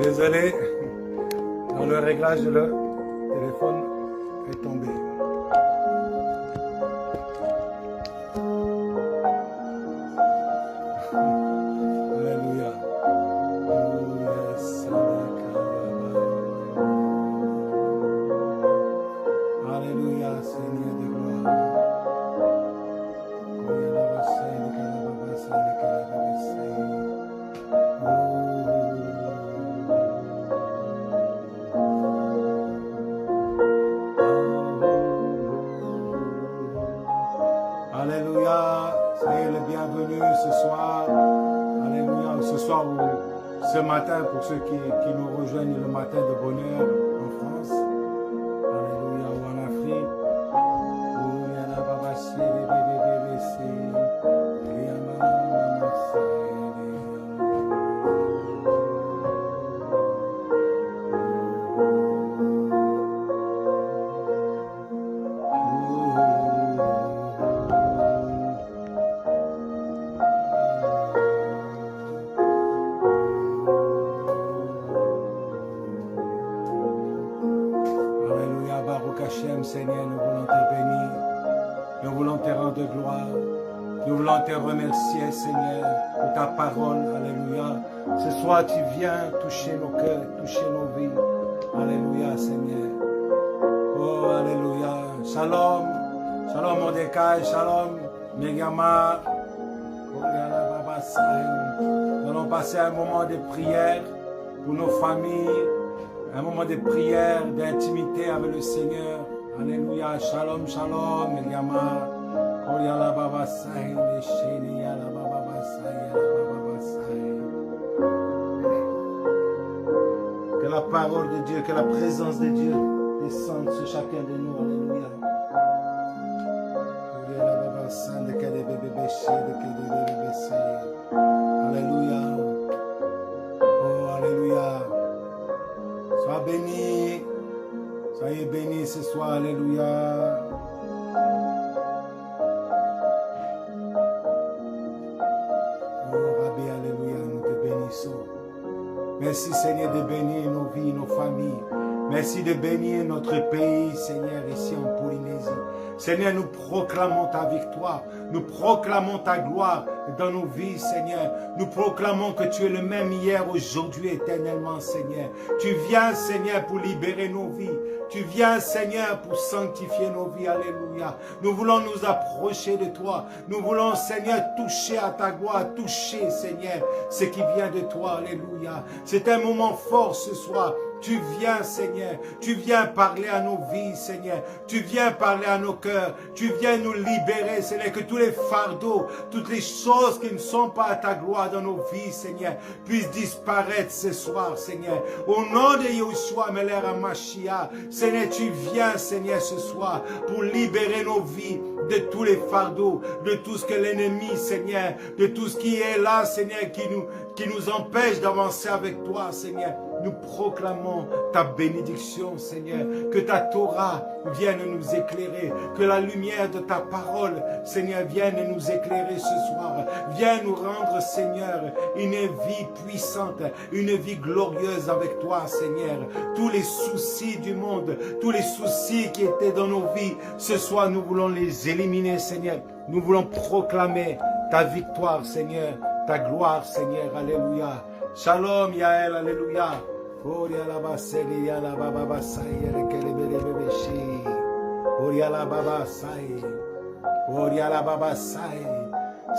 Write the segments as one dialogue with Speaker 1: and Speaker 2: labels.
Speaker 1: Désolé, dans le réglage, le téléphone est tombé. Alléluia. Alléluia, Seigneur de gloire. Alléluia, soyez le bienvenu ce soir. Alléluia, ce soir ou ce matin pour ceux qui nous rejoignent le matin de bonheur en France. Alléluia, ou en Afrique. Alléluia, Baruch Hashem, Seigneur, nous voulons te bénir, nous voulons te rendre gloire, nous voulons te remercier, Seigneur, pour ta parole, Alléluia. Ce soir, tu viens toucher nos cœurs, toucher nos vies, Alléluia, Seigneur. Oh, Alléluia, Shalom, Shalom Mordecai, Shalom Megama, nous allons passer un moment de prière pour nos familles, un moment de prière, d'intimité avec le Seigneur. Alléluia. Shalom, shalom. Yama. Que la parole de Dieu, que la présence de Dieu descende sur chacun de nous. Alléluia. Alléluia. Oh, Alléluia. Sois béni, soyez bénis ce soir, alléluia. Oh Rabbi, alléluia, nous te bénissons. Merci Seigneur de bénir nos vies, nos familles. Merci de bénir notre pays, Seigneur, ici en Polynésie. Seigneur, nous proclamons ta victoire, nous proclamons ta gloire dans nos vies, Seigneur. Nous proclamons que tu es le même hier, aujourd'hui, éternellement, Seigneur. Tu viens, Seigneur, pour libérer nos vies. Tu viens, Seigneur, pour sanctifier nos vies. Alléluia. Nous voulons nous approcher de toi. Nous voulons, Seigneur, toucher à ta gloire, toucher, Seigneur, ce qui vient de toi. Alléluia. C'est un moment fort ce soir. Tu viens, Seigneur, tu viens parler à nos vies, Seigneur, tu viens parler à nos cœurs, tu viens nous libérer, Seigneur, que tous les fardeaux, toutes les choses qui ne sont pas à ta gloire dans nos vies, Seigneur, puissent disparaître ce soir, Seigneur. Au nom de Yeshua, Melech HaMashiach, Seigneur, tu viens, Seigneur, ce soir, pour libérer nos vies de tous les fardeaux, de tout ce que l'ennemi, Seigneur, de tout ce qui est là, Seigneur, qui nous empêche d'avancer avec toi, Seigneur. Nous proclamons ta bénédiction, Seigneur, que ta Torah vienne nous éclairer, que la lumière de ta parole, Seigneur, vienne nous éclairer ce soir. Viens nous rendre, Seigneur, une vie puissante, une vie glorieuse avec toi, Seigneur. Tous les soucis du monde, tous les soucis qui étaient dans nos vies, ce soir, nous voulons les éliminer, Seigneur. Nous voulons proclamer ta victoire, Seigneur, ta gloire, Seigneur. Alléluia. Shalom, Yael, alléluia.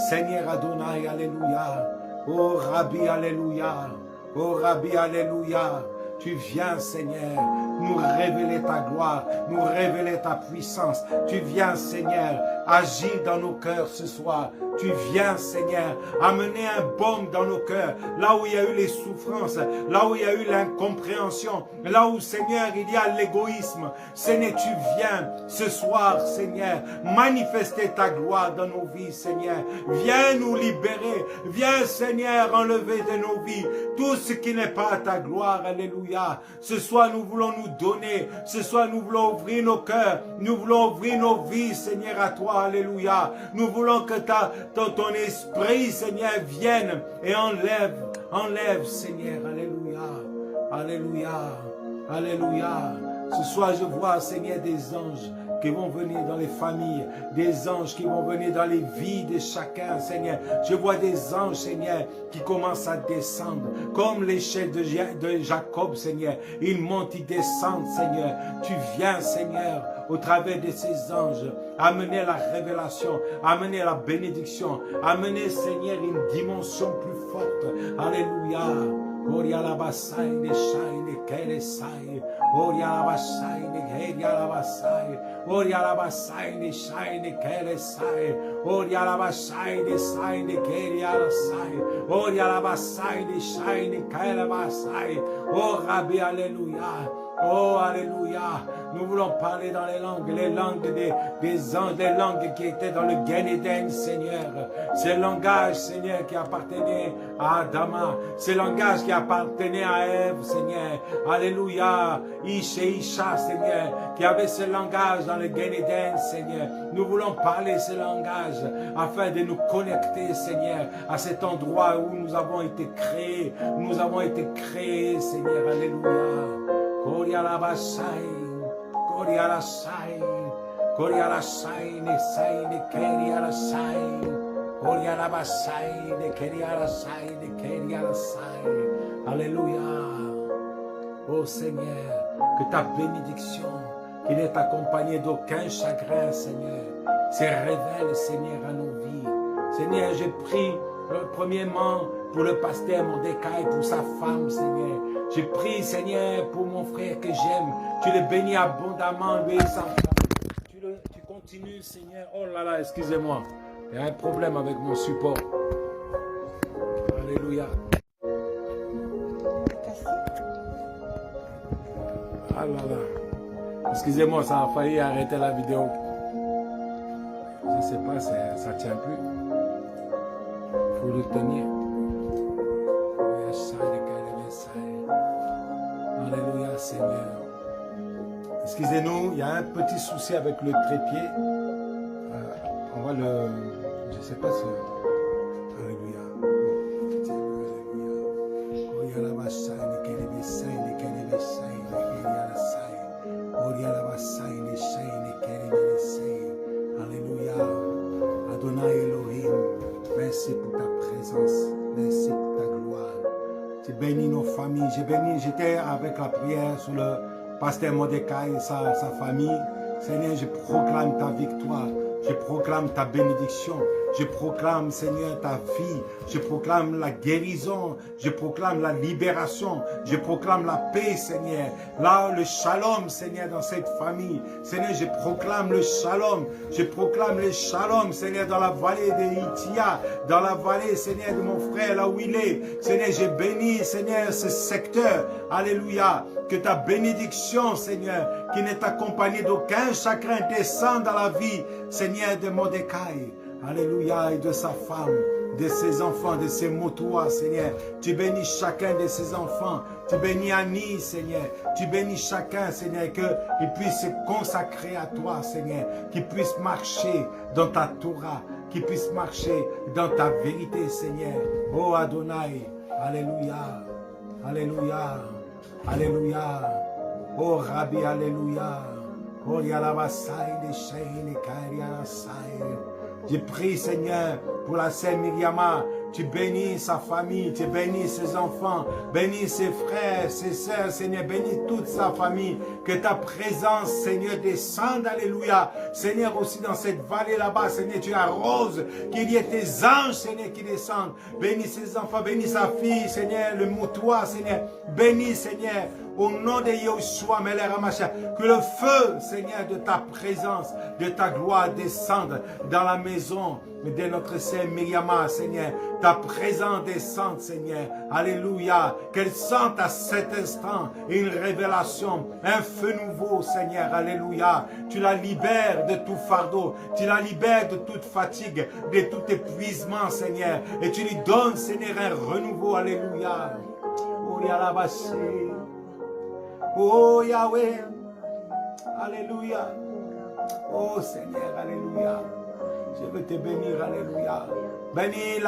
Speaker 1: Seigneur Adonai, alléluia. Oh Rabbi, alléluia. Oh Rabbi, alléluia. Tu viens, Seigneur, nous révéler ta gloire, nous révéler ta puissance. Tu viens, Seigneur, agir dans nos cœurs ce soir. Tu viens, Seigneur, amener un baume dans nos cœurs, là où il y a eu les souffrances, là où il y a eu l'incompréhension, là où, Seigneur, il y a l'égoïsme. Seigneur, tu viens ce soir, Seigneur, manifester ta gloire dans nos vies, Seigneur. Viens nous libérer, viens, Seigneur, enlever de nos vies tout ce qui n'est pas à ta gloire. Alléluia. Ce soir, nous voulons nous donner, ce soir, nous voulons ouvrir nos cœurs, nous voulons ouvrir nos vies, Seigneur, à toi. Alléluia. Nous voulons que ton esprit, Seigneur, vienne et enlève, Seigneur, alléluia, Alléluia. Alléluia. Ce soir, je vois, Seigneur, des anges qui vont venir dans les familles, des anges qui vont venir dans les vies de chacun, Seigneur. Je vois des anges, Seigneur, qui commencent à descendre, comme l'échelle de Jacob, Seigneur. Ils montent, ils descendent, Seigneur. Tu viens, Seigneur, au travers de ces anges, amener la révélation, amener la bénédiction, amener, Seigneur, une dimension plus forte. Alléluia. Oria la basai de shai de kere sai. Oria la basai de heria la basai. Oria la basai de shai de kere sai. Oria la basai de sai de keria la sai. Oria la basai de shai de kere basai. Oh Rabbi, alléluia. Oh, alléluia. Nous voulons parler dans les langues des anges, les langues qui étaient dans le Gan Eden, Seigneur. Ces langages, Seigneur, qui appartenaient à Adama. Ces langages qui appartenaient à Ève, Seigneur. Alléluia. Isha, Seigneur, qui avait ce langage dans le Gan Eden, Seigneur. Nous voulons parler ce langage afin de nous connecter, Seigneur, à cet endroit où nous avons été créés. Nous avons été créés, Seigneur. Alléluia. Koria la basai, Koria la sai, Koria la sai, ne sai, ne keria la sai, Koria la basai, ne keria la sai, ne keria la sai. Alléluia. Oh Seigneur, que ta bénédiction, qui n'est accompagnée d'aucun chagrin, Seigneur, se révèle, Seigneur, à nos vies. Seigneur, je prie premièrement pour le pasteur Mordecai, pour sa femme, Seigneur. Je prie, Seigneur, pour mon frère que j'aime. Tu le bénis abondamment, lui et sa femme. Tu continues, Seigneur. Oh là là, excusez-moi. Il y a un problème avec mon support. Alléluia. Ah là là. Excusez-moi, ça a failli arrêter la vidéo. Je ne sais pas, ça ne tient plus. Il faut le tenir. Alléluia, Seigneur. Excusez-nous, il y a un petit souci avec le trépied. On va le... Je ne sais pas si... Alléluia. Alléluia. Adonai Elohim, merci pour ta présence. Merci pour ta gloire. Tu bénis nos familles. J'étais avec la prière sur le pasteur Mordecai et sa famille. Seigneur, je proclame ta victoire. Je proclame ta bénédiction. Je proclame, Seigneur, ta vie. Je proclame la guérison. Je proclame la libération. Je proclame la paix, Seigneur. Là, le shalom, Seigneur, dans cette famille. Seigneur, je proclame le shalom. Je proclame le shalom, Seigneur, dans la vallée de Itia. Dans la vallée, Seigneur, de mon frère, là où il est. Seigneur, je bénis, Seigneur, ce secteur. Alléluia. Que ta bénédiction, Seigneur, qui n'est accompagnée d'aucun chagrin, descende dans la vie, Seigneur, de Mordecai. Alléluia, et de sa femme, de ses enfants, de ses motois, Seigneur. Tu bénis chacun de ses enfants. Tu bénis Annie, Seigneur. Tu bénis chacun, Seigneur, qu'il puisse se consacrer à toi, Seigneur. Qu'il puisse marcher dans ta Torah. Qu'il puisse marcher dans ta vérité, Seigneur. Oh Adonai, Alléluia, Alléluia, Alléluia. Oh Rabbi, Alléluia. Oh Yalabasai, de Shaini, Kariasai. Je prie, Seigneur, pour la sœur Myriama. Tu bénis sa famille, tu bénis ses enfants, bénis ses frères, ses sœurs, Seigneur, bénis toute sa famille. Que ta présence, Seigneur, descende, alléluia. Seigneur, aussi dans cette vallée là-bas, Seigneur, tu arroses, qu'il y ait tes anges, Seigneur, qui descendent. Bénis ses enfants, bénis sa fille, Seigneur, le moutoir, Seigneur. Bénis, Seigneur, au nom de Yahushua, Melech HaMashiach, que le feu, Seigneur, de ta présence, de ta gloire descende dans la maison de notre sœur Myriama, Seigneur. Ta présence descende, Seigneur. Alléluia. Qu'elle sente à cet instant une révélation, un feu nouveau, Seigneur. Alléluia. Tu la libères de tout fardeau. Tu la libères de toute fatigue, de tout épuisement, Seigneur. Et tu lui donnes, Seigneur, un renouveau. Alléluia. Oh Yahweh. Alléluia. Oh Seigneur, alléluia. Je veux te bénir, alléluia. Bénis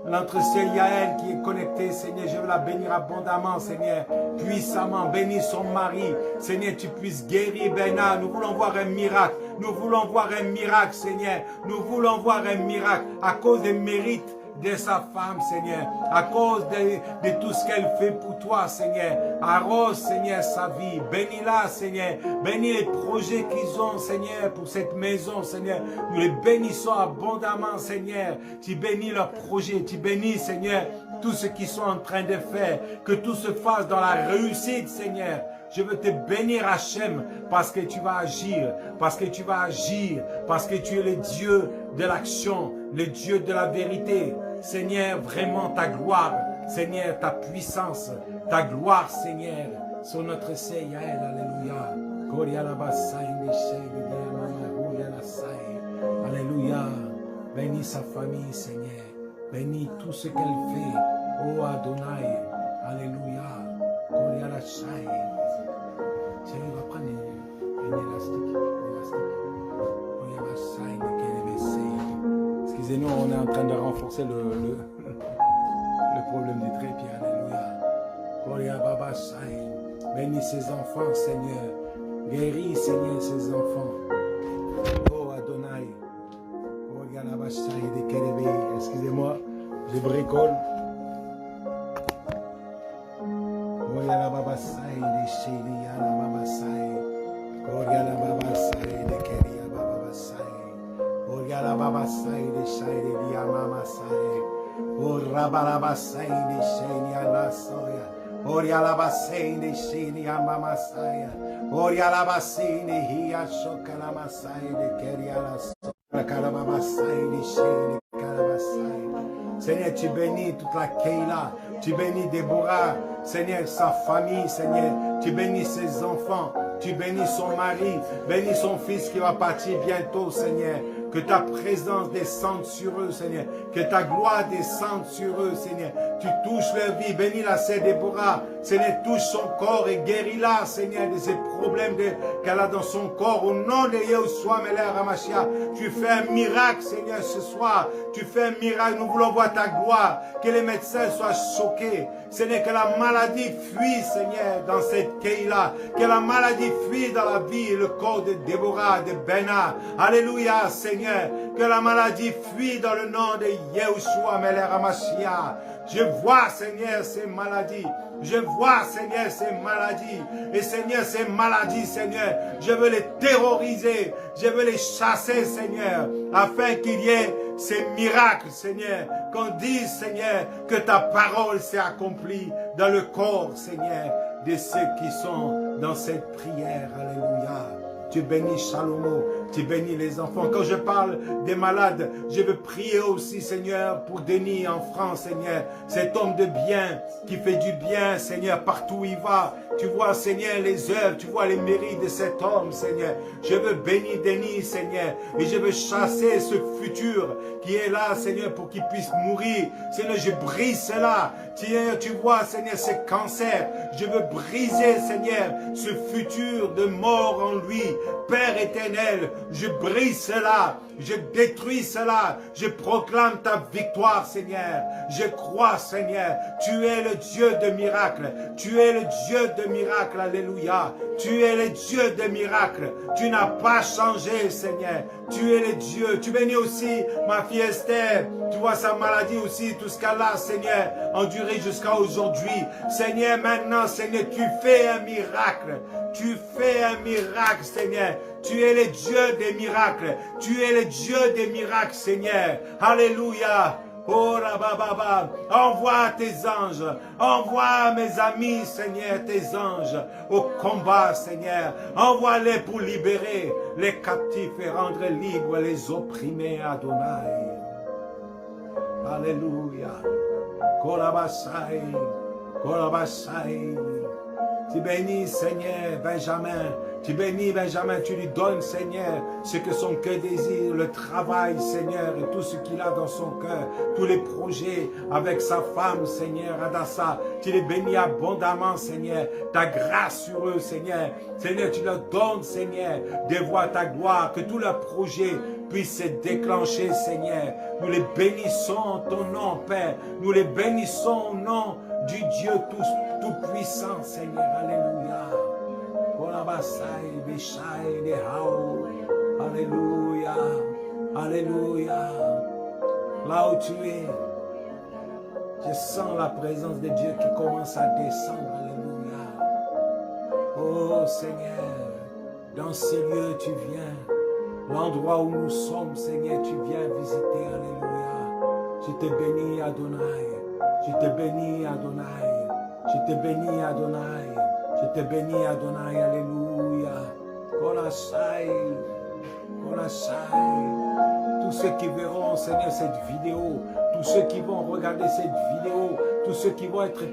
Speaker 1: notre sœur Yael qui est connectée, Seigneur. Je veux la bénir abondamment, Seigneur, puissamment. Bénis son mari, Seigneur, tu puisses guérir Bernard. Nous voulons voir un miracle. Nous voulons voir un miracle, Seigneur. Nous voulons voir un miracle à cause des mérites de sa femme, Seigneur, à cause de tout ce qu'elle fait pour toi, Seigneur. Arrose, Seigneur, sa vie. Bénis-la, Seigneur. Bénis les projets qu'ils ont, Seigneur, pour cette maison, Seigneur. Nous les bénissons abondamment, Seigneur. Tu bénis leurs projets. Tu bénis, Seigneur, tout ce qu'ils sont en train de faire. Que tout se fasse dans la réussite, Seigneur. Je veux te bénir, Hachem, parce que tu vas agir, parce que tu vas agir, parce que tu es le Dieu de l'action, le Dieu de la vérité. Seigneur, vraiment ta gloire, Seigneur, ta puissance, ta gloire, Seigneur, sur notre Seigneur, alléluia. Alléluia. Bénis sa famille, Seigneur. Bénis tout ce qu'elle fait. Oh Adonai, alléluia. Tiens, il va prendre un élastique. Excusez-nous, on est en train de renforcer le problème du trépied. Alléluia. Bénis ses enfants, Seigneur. Guéris, Seigneur, ses enfants. Oh Adonai. Excusez-moi, je bricole. Seigneur, tu bénis toute la Keila, tu bénis Déborah, Seigneur, sa famille, Seigneur, tu bénis ses enfants, tu bénis son mari, bénis son fils qui va partir bientôt, Seigneur. Que ta présence descende sur eux, Seigneur. Que ta gloire descende sur eux, Seigneur. Tu touches leur vie. Bénis la sœur Déborah. Seigneur, touche son corps et guéris-la, Seigneur, de ces problèmes qu'elle a dans son corps. Au nom de Yahushua Melech HaMashiach, tu fais un miracle, Seigneur, ce soir. Tu fais un miracle. Nous voulons voir ta gloire. Que les médecins soient choqués. Seigneur, que la maladie fuit, Seigneur, dans cette Keila. Que la maladie fuit dans la vie et le corps de Déborah, de Bernard. Alléluia, Seigneur. Que la maladie fuit dans le nom de Yahushua Melech HaMashiach. Je vois, Seigneur, ces maladies. Je vois, Seigneur, ces maladies. Et Seigneur, ces maladies, Seigneur, je veux les terroriser. Je veux les chasser, Seigneur, afin qu'il y ait ces miracles, Seigneur. Qu'on dise, Seigneur, que ta parole s'est accomplie dans le corps, Seigneur, de ceux qui sont dans cette prière. Alléluia. Tu bénis Shalomo, tu bénis les enfants. Quand je parle des malades, je veux prier aussi, Seigneur, pour Denis en France, Seigneur. Cet homme de bien, qui fait du bien, Seigneur, partout où il va. Tu vois, Seigneur, les œuvres, tu vois les mérites de cet homme, Seigneur. Je veux bénir Denis, Seigneur, et je veux chasser ce futur qui est là, Seigneur, pour qu'il puisse mourir. Seigneur, je brise cela. Seigneur, tu vois, Seigneur, ce cancer. Je veux briser, Seigneur, ce futur de mort en lui. Père éternel, je brise cela, je détruis cela, je proclame ta victoire, Seigneur. Je crois, Seigneur, tu es le Dieu de miracles, tu es le Dieu de miracles, alléluia. Tu es le Dieu de miracles, tu n'as pas changé, Seigneur. Tu es le Dieu, tu bénis aussi ma fille Esther, tu vois sa maladie aussi, tout ce qu'elle a, Seigneur, enduré jusqu'à aujourd'hui. Seigneur, maintenant, Seigneur, tu fais un miracle. Tu fais un miracle, Seigneur. Tu es le Dieu des miracles. Tu es le Dieu des miracles, Seigneur. Alléluia. Oh, Rabababa. Envoie tes anges. Envoie mes amis, Seigneur, tes anges au combat, Seigneur. Envoie-les pour libérer les captifs et rendre libres les opprimés, Adonai. Alléluia. Kolabasai. Kolabasai. Tu bénis, Seigneur, Benjamin. Tu bénis Benjamin, tu lui donnes, Seigneur, ce que son cœur désire, le travail, Seigneur, et tout ce qu'il a dans son cœur, tous les projets avec sa femme, Seigneur, Adassa. Tu les bénis abondamment, Seigneur, ta grâce sur eux, Seigneur. Seigneur, tu leur donnes, Seigneur, de voir ta gloire, que tous leurs projets puisse se déclencher, Seigneur. Nous les bénissons en ton nom, Père. Nous les bénissons au nom du Dieu tout-puissant, Seigneur. Alléluia. Alléluia. Alléluia. Là où tu es, je sens la présence de Dieu qui commence à descendre. Alléluia. Oh Seigneur, dans ces lieux tu viens. L'endroit où nous sommes, Seigneur, tu viens visiter. Alléluia. Je te bénis, Adonai. Je te bénis, Adonai. Je te bénis, Adonai. Je te bénis, Adonai. Alléluia. Kolashai. Kolashai. Tous ceux qui verront, Seigneur, cette vidéo, tous ceux qui vont regarder cette vidéo, tous ceux qui vont être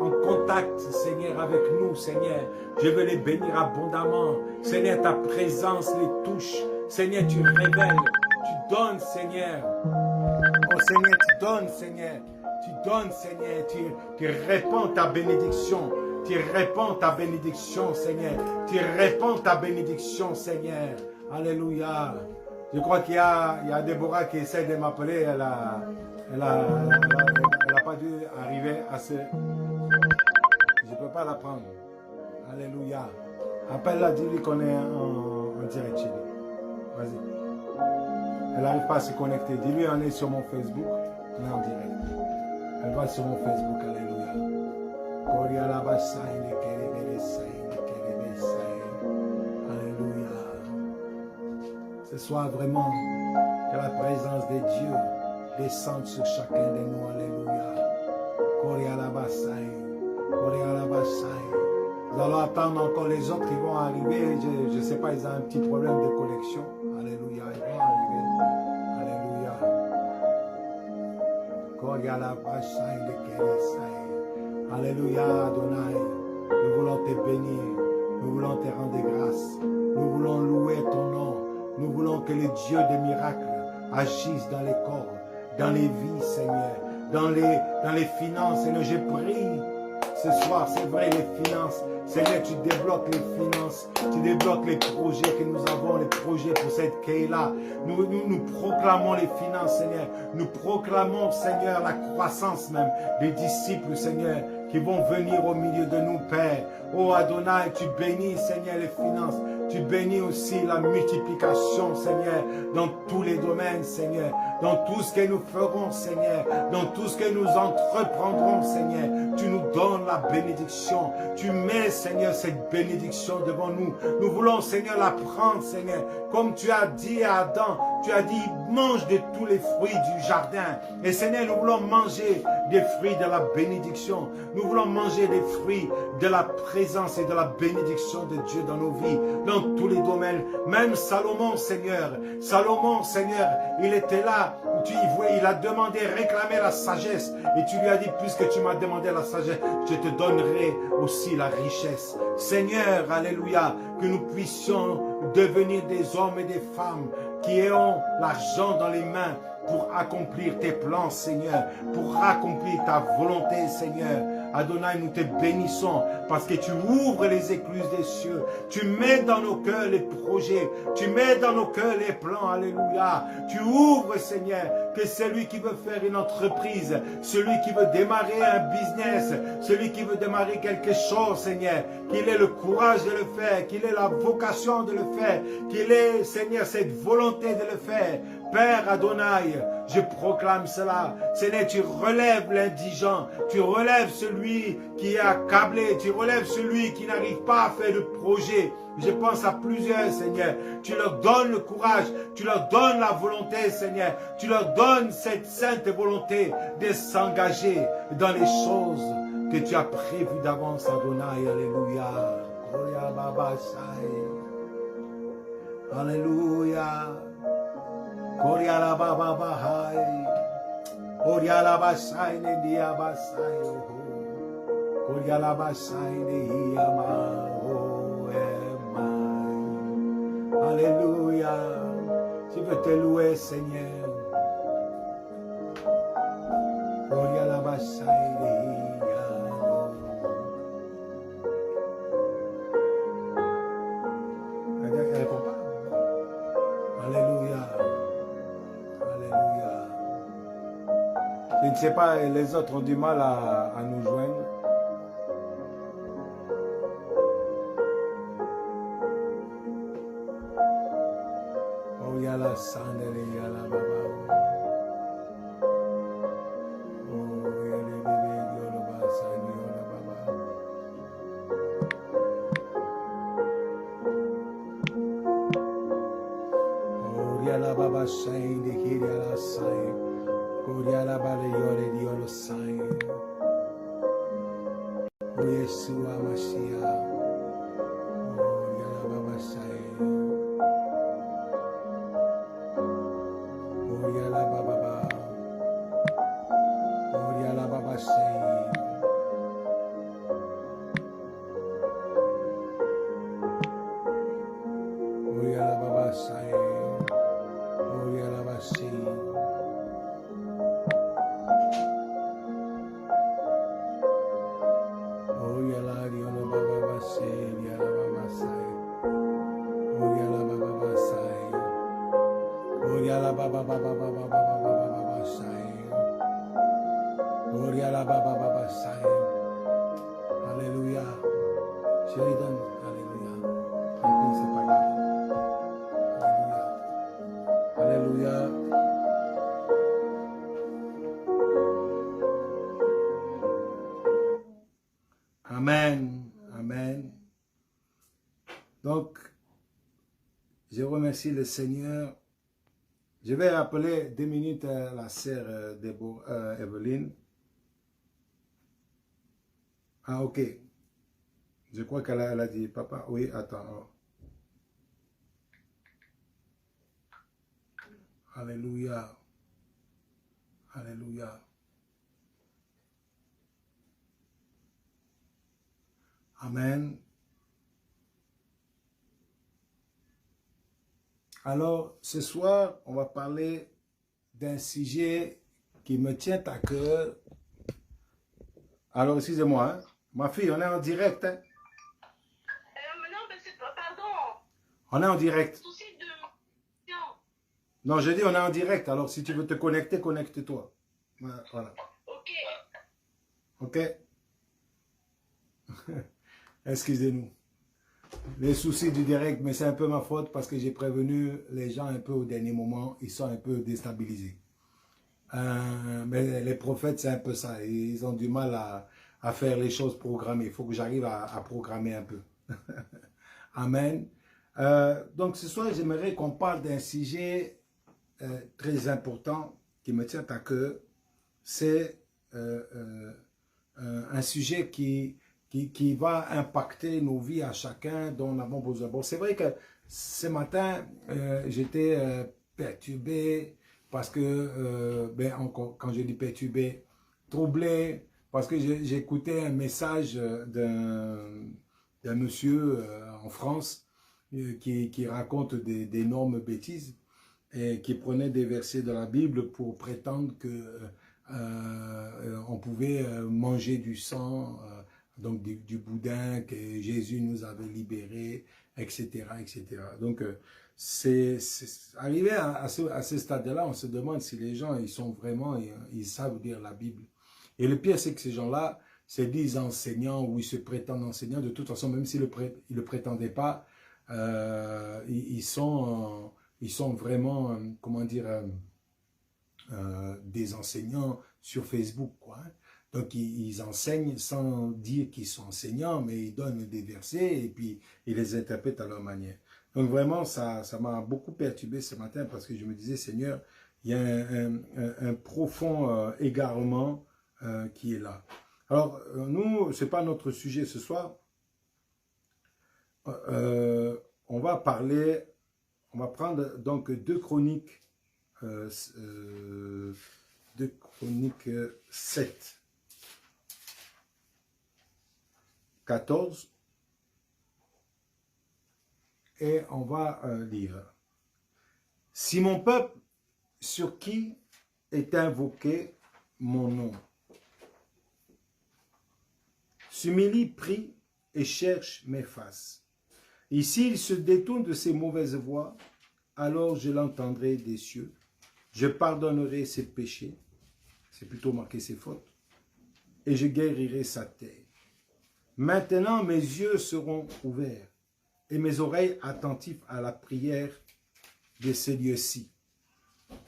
Speaker 1: en contact, Seigneur, avec nous, Seigneur, je veux les bénir abondamment. Seigneur, ta présence les touche. Seigneur, tu révèles, tu donnes, Seigneur. Oh Seigneur, tu donnes, Seigneur. Tu donnes, Seigneur. Tu répands ta bénédiction. Tu répands ta bénédiction, Seigneur. Tu répands ta bénédiction, Seigneur. Alléluia. Je crois qu'il y a Déborah qui essaie de m'appeler. Elle a pas dû arriver à ce... Je ne peux pas la prendre. Alléluia. Appelle-la, dis-lui qu'on est en direct chez lui. Vas-y. Elle n'arrive pas à se connecter. Dis-lui, on est sur mon Facebook. On est en direct. Elle va sur mon Facebook. Alléluia. Alléluia. Ce soit vraiment que la présence de Dieu descende sur chacun de nous. Alléluia. Nous allons attendre encore les autres qui vont arriver. Je ne sais pas, ils ont un petit problème de connexion. Alléluia, ils vont arriver. Alléluia. Alléluia, Adonai. Nous voulons te bénir. Nous voulons te rendre grâce. Nous voulons louer ton nom. Nous voulons que le Dieu des miracles agisse dans les corps, dans les vies, Seigneur, dans les finances. Seigneur, je prie ce soir, c'est vrai, les finances. Seigneur, tu débloques les finances, tu débloques les projets que nous avons, les projets pour cette Keïla. Nous proclamons les finances, Seigneur. Nous proclamons, Seigneur, la croissance même des disciples, Seigneur, qui vont venir au milieu de nous, Père. Oh Adonai, tu bénis, Seigneur, les finances. Tu bénis aussi la multiplication, Seigneur, dans tous les domaines, Seigneur. Dans tout ce que nous ferons, Seigneur. Dans tout ce que nous entreprendrons, Seigneur. Tu nous donnes la bénédiction. Tu mets, Seigneur, cette bénédiction devant nous. Nous voulons, Seigneur, la prendre, Seigneur. Comme tu as dit à Adam, tu as dit, mange de tous les fruits du jardin. Et Seigneur, nous voulons manger des fruits de la bénédiction. Nous voulons manger des fruits de la présence et de la bénédiction de Dieu dans nos vies, dans tous les domaines. Même Salomon, Seigneur, il était là, il a demandé, réclamé la sagesse. Et tu lui as dit, puisque tu m'as demandé la sagesse, je te donnerai aussi la richesse. Seigneur, alléluia, que nous puissions devenir des hommes et des femmes qui ont l'argent dans les mains pour accomplir tes plans, Seigneur, pour accomplir ta volonté, Seigneur. Adonai, nous te bénissons parce que tu ouvres les écluses des cieux. Tu mets dans nos cœurs les projets. Tu mets dans nos cœurs les plans. Alléluia. Tu ouvres, Seigneur, que celui qui veut faire une entreprise, celui qui veut démarrer un business, celui qui veut démarrer quelque chose, Seigneur, qu'il ait le courage de le faire, qu'il ait la vocation de le faire, qu'il ait, Seigneur, cette volonté de le faire. Père Adonai, je proclame cela. Seigneur, tu relèves l'indigent, tu relèves celui qui est accablé, tu relèves celui qui n'arrive pas à faire de projet. Je pense à plusieurs, Seigneur. Tu leur donnes le courage, tu leur donnes la volonté, Seigneur. Tu leur donnes cette sainte volonté de s'engager dans les choses que tu as prévues d'avance, Adonai. Alléluia. Alléluia. Koryala baba bahai, Koryala basai ne dia basai oho, Koryala basai ne hiyama oh emai. Alléluia, je veux te louer, Seigneur. Koryala basai ne hiyama. Elle répond pas. Alléluia. ne sais pas, les autres ont du mal à nous joindre. Oh, yala sandele, yala baba. Oh, yala bébé, yala baba, sandi, yala baba. Oh, yala baba, sandi, yala sandi. Oh, yala baba, yala sandi. Oh, Yeshua Mashiach. Oh, yala baba, sandi. Oh, yala baba. Oh, yala baba, sandi. Oh, yala baba, sandi. Oh, yala baba, sandi. Oh, yala yala baba, sandi. Yala baba, sandi. Oh, yala baba, sandi. Oh, yala baba, baba, baba, baba, baba, sandi. Oh, yala baba, baba, sandi. Alléluia. Sheridan, alléluia. Tant pis, c'est pas grave. Alléluia. Alléluia. Amen. Amen. Donc, je remercie le Seigneur. Je vais appeler 2 minutes la sœur Evelyne. Ah, ok. Je crois qu'elle a dit, papa, oui, attends. Alléluia. Alléluia. Amen. Alors, ce soir, on va parler d'un sujet qui me tient à cœur. Alors, excusez-moi, hein. Ma fille, on est en direct. Hein.
Speaker 2: Non, mais c'est pas, pardon.
Speaker 1: On est en direct.
Speaker 2: Souci de...
Speaker 1: Non, je dis on est en direct. Alors, si tu veux te connecter, connecte-toi. Voilà.
Speaker 2: Ok.
Speaker 1: Ok. Excusez-nous. Les soucis du direct, mais c'est un peu ma faute parce que j'ai prévenu les gens un peu au dernier moment. Ils sont un peu déstabilisés. Mais les prophètes, c'est un peu ça. Ils ont du mal à faire les choses programmées. Il faut que j'arrive à programmer un peu. Amen. Donc ce soir, j'aimerais qu'on parle d'un sujet très important qui me tient à cœur. C'est un sujet qui va impacter nos vies à chacun dont nous avons besoin. Bon, c'est vrai que ce matin, j'étais perturbé parce que, quand je dis perturbé, troublé, parce que j'écoutais un message d'un monsieur en France qui raconte d'énormes bêtises et qui prenait des versets de la Bible pour prétendre que on pouvait manger du sang, donc du boudin, que Jésus nous avait libérés, etc. etc. Donc, c'est arrivé à ce stade-là, on se demande si les gens, ils sont vraiment, ils savent lire la Bible. Et le pire, c'est que ces gens-là se disent enseignants ou ils se prétendent enseignants. De toute façon, même s'ils ne le prétendaient pas, ils sont vraiment, comment dire, des enseignants sur Facebook, quoi. Donc, ils enseignent sans dire qu'ils sont enseignants, mais ils donnent des versets et puis ils les interprètent à leur manière. Donc, vraiment, ça m'a beaucoup perturbé ce matin parce que je me disais, Seigneur, il y a un profond égarement qui est là. Alors, nous, ce n'est pas notre sujet ce soir. On va prendre donc 2 Chroniques, 2 Chroniques 7. 14 et on va lire. Si mon peuple sur qui est invoqué mon nom s'humilie, prie et cherche mes faces, et s'il se détourne de ses mauvaises voies, alors je l'entendrai des cieux, je pardonnerai ses péchés, c'est plutôt marqué ses fautes, et je guérirai sa terre. Maintenant, mes yeux seront ouverts et mes oreilles attentives à la prière de ces lieux-ci.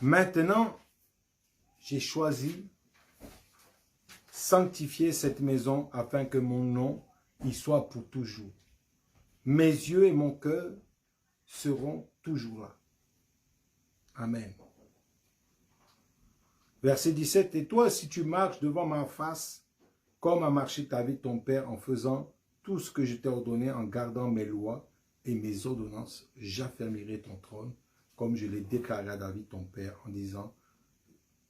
Speaker 1: Maintenant, j'ai choisi sanctifier cette maison afin que mon nom y soit pour toujours. Mes yeux et mon cœur seront toujours là. Amen. Verset 17. Et toi, si tu marches devant ma face, comme a marché David ton père en faisant tout ce que je t'ai ordonné, en gardant mes lois et mes ordonnances, j'affermirai ton trône, comme je l'ai déclaré à David ton père, en disant,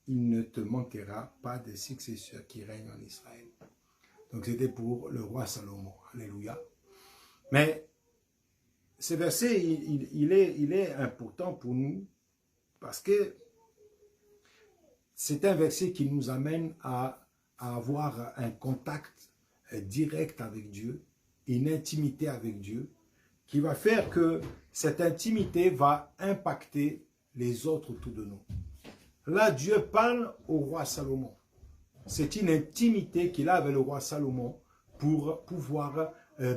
Speaker 1: il ne te manquera pas de successeurs qui règnent en Israël. Donc c'était pour le roi Salomon. Alléluia. Mais ce verset, il est important pour nous parce que c'est un verset qui nous amène à avoir un contact direct avec Dieu, une intimité avec Dieu, qui va faire que cette intimité va impacter les autres autour de nous. Là, Dieu parle au roi Salomon. C'est une intimité qu'il a avec le roi Salomon pour pouvoir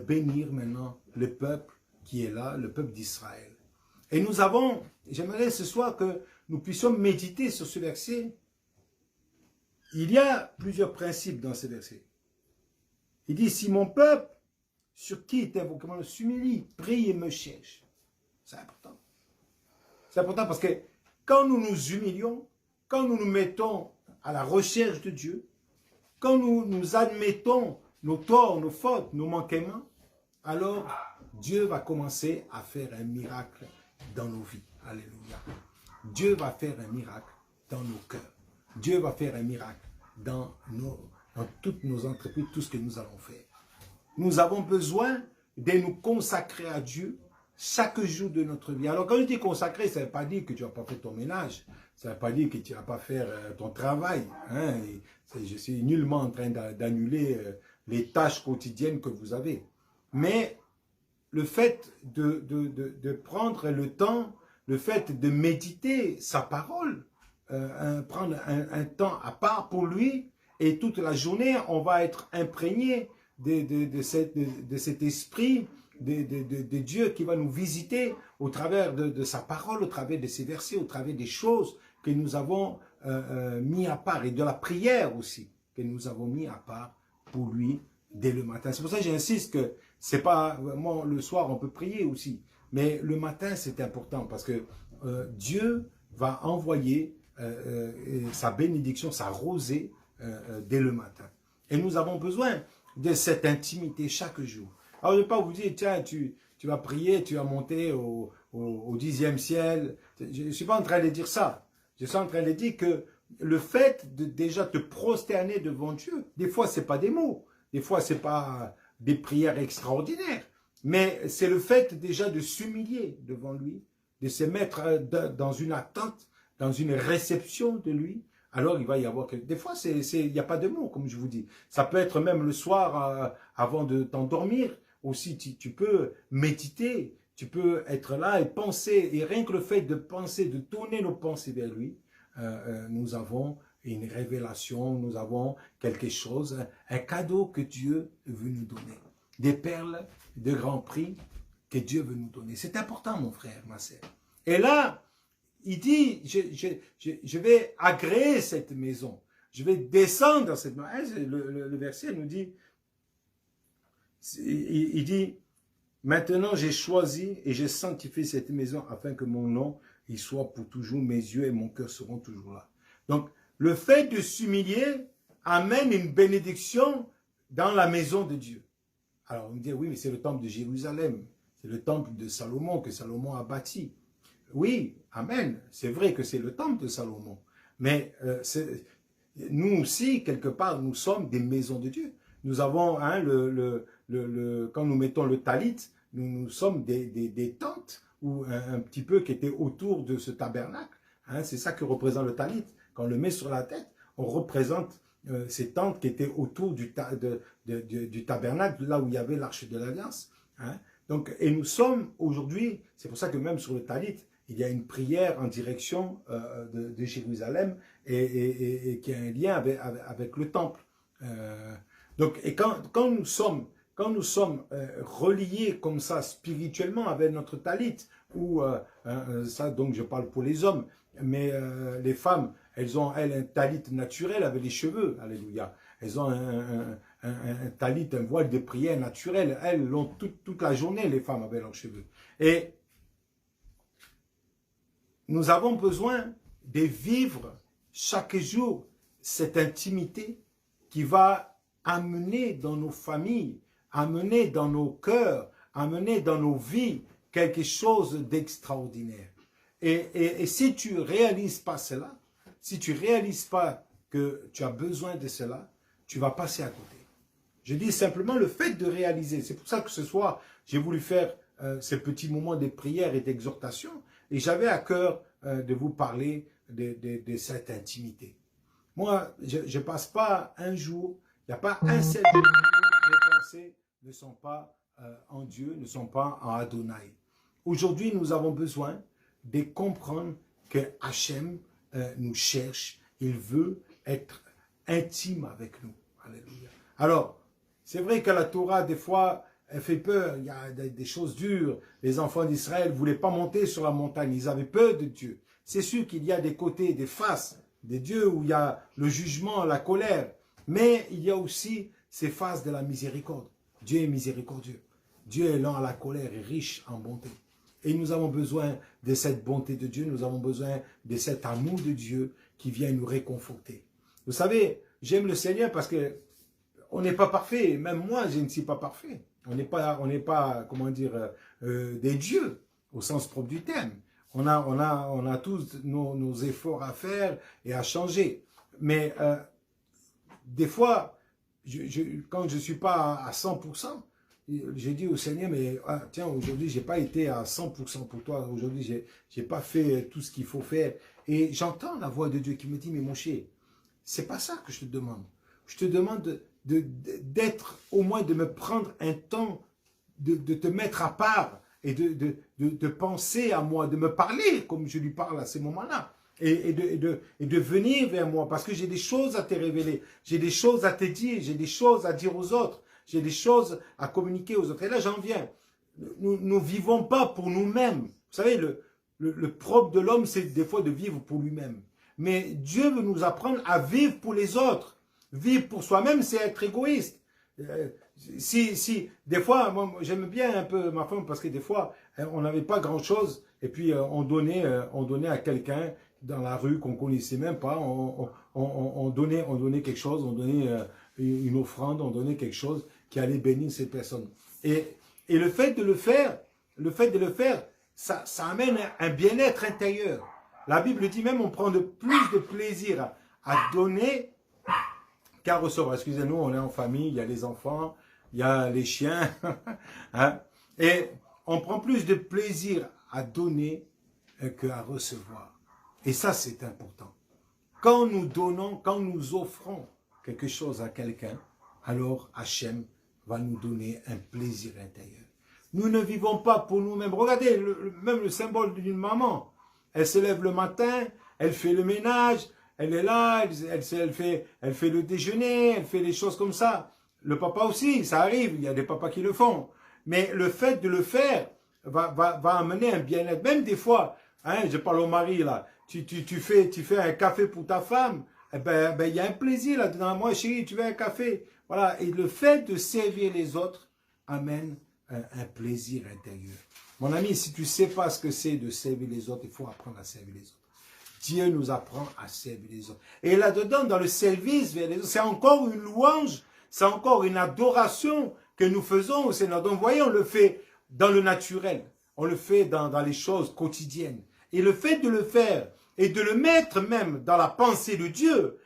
Speaker 1: bénir maintenant le peuple qui est là, le peuple d'Israël. Et nous avons, j'aimerais ce soir que nous puissions méditer sur ce verset. Il y a plusieurs principes dans ce verset. Il dit, si mon peuple, sur qui est invoqué mon nom, s'humilie, prie et me cherche. C'est important. C'est important parce que quand nous nous humilions, quand nous nous mettons à la recherche de Dieu, quand nous admettons nos torts, nos fautes, nos manquements, alors Dieu va commencer à faire un miracle dans nos vies. Alléluia. Dieu va faire un miracle dans nos cœurs. Dieu va faire un miracle dans toutes nos entreprises, tout ce que nous allons faire. Nous avons besoin de nous consacrer à Dieu chaque jour de notre vie. Alors quand je dis consacrer, ça ne veut pas dire que tu n'as pas fait ton ménage. Ça ne veut pas dire que tu n'as pas fait ton travail. Hein? Je suis nullement en train d'annuler les tâches quotidiennes que vous avez. Mais le fait de prendre le temps, le fait de méditer sa parole, prendre un temps à part pour lui, et toute la journée, on va être imprégné de cet esprit de Dieu qui va nous visiter au travers de sa parole, au travers de ses versets, au travers des choses que nous avons mis à part, et de la prière aussi, que nous avons mis à part pour lui dès le matin. C'est pour ça que j'insiste que c'est pas, moi le soir on peut prier aussi, mais le matin c'est important parce que Dieu va envoyer sa bénédiction, sa rosée dès le matin. Et nous avons besoin de cette intimité chaque jour. Alors je ne vais pas vous dire, tiens, tu vas prier, tu vas monter au 10e ciel. Je ne suis pas en train de dire ça. Je suis en train de dire que le fait de déjà te prosterner devant Dieu, des fois ce n'est pas des mots, des fois ce n'est pas des prières extraordinaires, mais c'est le fait déjà de s'humilier devant lui, de se mettre dans une attente, dans une réception de lui. Alors il va y avoir des fois il n'y a pas de mots, comme je vous dis. Ça peut être même le soir avant de t'endormir aussi. Tu peux méditer, tu peux être là et penser, et rien que le fait de penser, de tourner nos pensées vers lui, nous avons une révélation, nous avons quelque chose, un cadeau que Dieu veut nous donner, des perles de grand prix que Dieu veut nous donner. C'est important, mon frère, ma sœur. Et là, il dit, je vais agréer cette maison, je vais descendre dans cette maison. Le verset nous dit, il dit, maintenant j'ai choisi et j'ai sanctifié cette maison afin que mon nom y soit pour toujours, mes yeux et mon cœur seront toujours là. Donc, le fait de s'humilier amène une bénédiction dans la maison de Dieu. Alors, on me dit, oui, mais c'est le temple de Jérusalem, c'est le temple de Salomon que Salomon a bâti. Oui, amen, c'est vrai que c'est le temple de Salomon, mais nous aussi, quelque part, nous sommes des maisons de Dieu. Nous avons, hein, quand nous mettons le talit, nous sommes des tentes, ou un petit peu qui étaient autour de ce tabernacle. Hein, c'est ça que représente le talit. Quand on le met sur la tête, on représente ces tentes qui étaient autour du tabernacle, là où il y avait l'arche de l'Alliance. Hein. Donc, et nous sommes aujourd'hui, c'est pour ça que même sur le talit, il y a une prière en direction de Jérusalem et qui a un lien avec le temple. Donc, et quand nous sommes reliés comme ça spirituellement avec notre talit, ou ça donc je parle pour les hommes, mais les femmes, elles ont un talit naturel avec les cheveux, alléluia. Elles ont un talit, un voile de prière naturel. Elles l'ont toute la journée, les femmes avec leurs cheveux. Et nous avons besoin de vivre chaque jour cette intimité qui va amener dans nos familles, amener dans nos cœurs, amener dans nos vies quelque chose d'extraordinaire. Et si tu ne réalises pas cela, si tu ne réalises pas que tu as besoin de cela, tu vas passer à côté. Je dis simplement le fait de réaliser. C'est pour ça que ce soir, j'ai voulu faire ces petits moments de prière et d'exhortation. Et j'avais à cœur de vous parler de cette intimité. Moi, je ne passe pas un jour, il n'y a pas un seul jour où mes pensées ne sont pas en Dieu, ne sont pas en Adonai. Aujourd'hui, nous avons besoin de comprendre que Hachem nous cherche, il veut être intime avec nous. Alléluia. Alors, c'est vrai que la Torah, des fois, elle fait peur, il y a des choses dures. Les enfants d'Israël ne voulaient pas monter sur la montagne, ils avaient peur de Dieu. C'est sûr qu'il y a des côtés, des faces de Dieu où il y a le jugement, la colère, mais il y a aussi ces faces de la miséricorde. Dieu est miséricordieux. Dieu est lent à la colère et riche en bonté. Et nous avons besoin de cette bonté de Dieu, nous avons besoin de cet amour de Dieu qui vient nous réconforter. Vous savez, j'aime le Seigneur parce que on n'est pas parfait, même moi je ne suis pas parfait. On n'est pas, comment dire, des dieux au sens propre du terme. On a tous nos efforts à faire et à changer. Mais des fois, quand je ne suis pas à 100%, j'ai dit au Seigneur, mais tiens, aujourd'hui, je n'ai pas été à 100% pour toi. Aujourd'hui, je n'ai pas fait tout ce qu'il faut faire. Et j'entends la voix de Dieu qui me dit, mais mon chéri, c'est pas ça que je te demande. Je te demande d'être, au moins de me prendre un temps, de te mettre à part et de penser à moi, de me parler comme je lui parle à ces moments-là. Et de venir vers moi, parce que j'ai des choses à te révéler, j'ai des choses à te dire, j'ai des choses à dire aux autres, j'ai des choses à communiquer aux autres. Et là, j'en viens. Nous ne vivons pas pour nous-mêmes. Vous savez, le propre de l'homme, c'est des fois de vivre pour lui-même. Mais Dieu veut nous apprendre à vivre pour les autres. Vivre pour soi-même, c'est être égoïste. Des fois, j'aime bien un peu ma femme, parce que des fois, on n'avait pas grand-chose, et puis on donnait à quelqu'un dans la rue qu'on ne connaissait même pas, on donnait quelque chose, on donnait une offrande, on donnait quelque chose qui allait bénir ces personnes. Et le fait de le faire, ça amène un bien-être intérieur. La Bible dit même, on prend plus de plaisir à donner qu'à recevoir. Excusez-nous, on est en famille, il y a les enfants, il y a les chiens, hein? Et on prend plus de plaisir à donner qu'à recevoir. Et ça, c'est important. Quand nous donnons, quand nous offrons quelque chose à quelqu'un, alors Hachem va nous donner un plaisir intérieur. Nous ne vivons pas pour nous-mêmes. Regardez, même le symbole d'une maman. Elle se lève le matin, elle fait le ménage, elle est là, elle fait le déjeuner, elle fait des choses comme ça. Le papa aussi, ça arrive, il y a des papas qui le font. Mais le fait de le faire va amener un bien-être. Même des fois, hein, je parle au mari là, tu fais un café pour ta femme, eh ben, il y a un plaisir là-dedans. Moi, chérie, tu veux un café? Voilà. Et le fait de servir les autres amène un plaisir intérieur. Mon ami, si tu ne sais pas ce que c'est de servir les autres, il faut apprendre à servir les autres. Dieu nous apprend à servir les autres. Et là-dedans, dans le service vers les autres, c'est encore une louange, c'est encore une adoration que nous faisons au Seigneur. Donc, vous voyez, on le fait dans le naturel. On le fait dans les choses quotidiennes. Et le fait de le faire et de le mettre même dans la pensée de Dieu,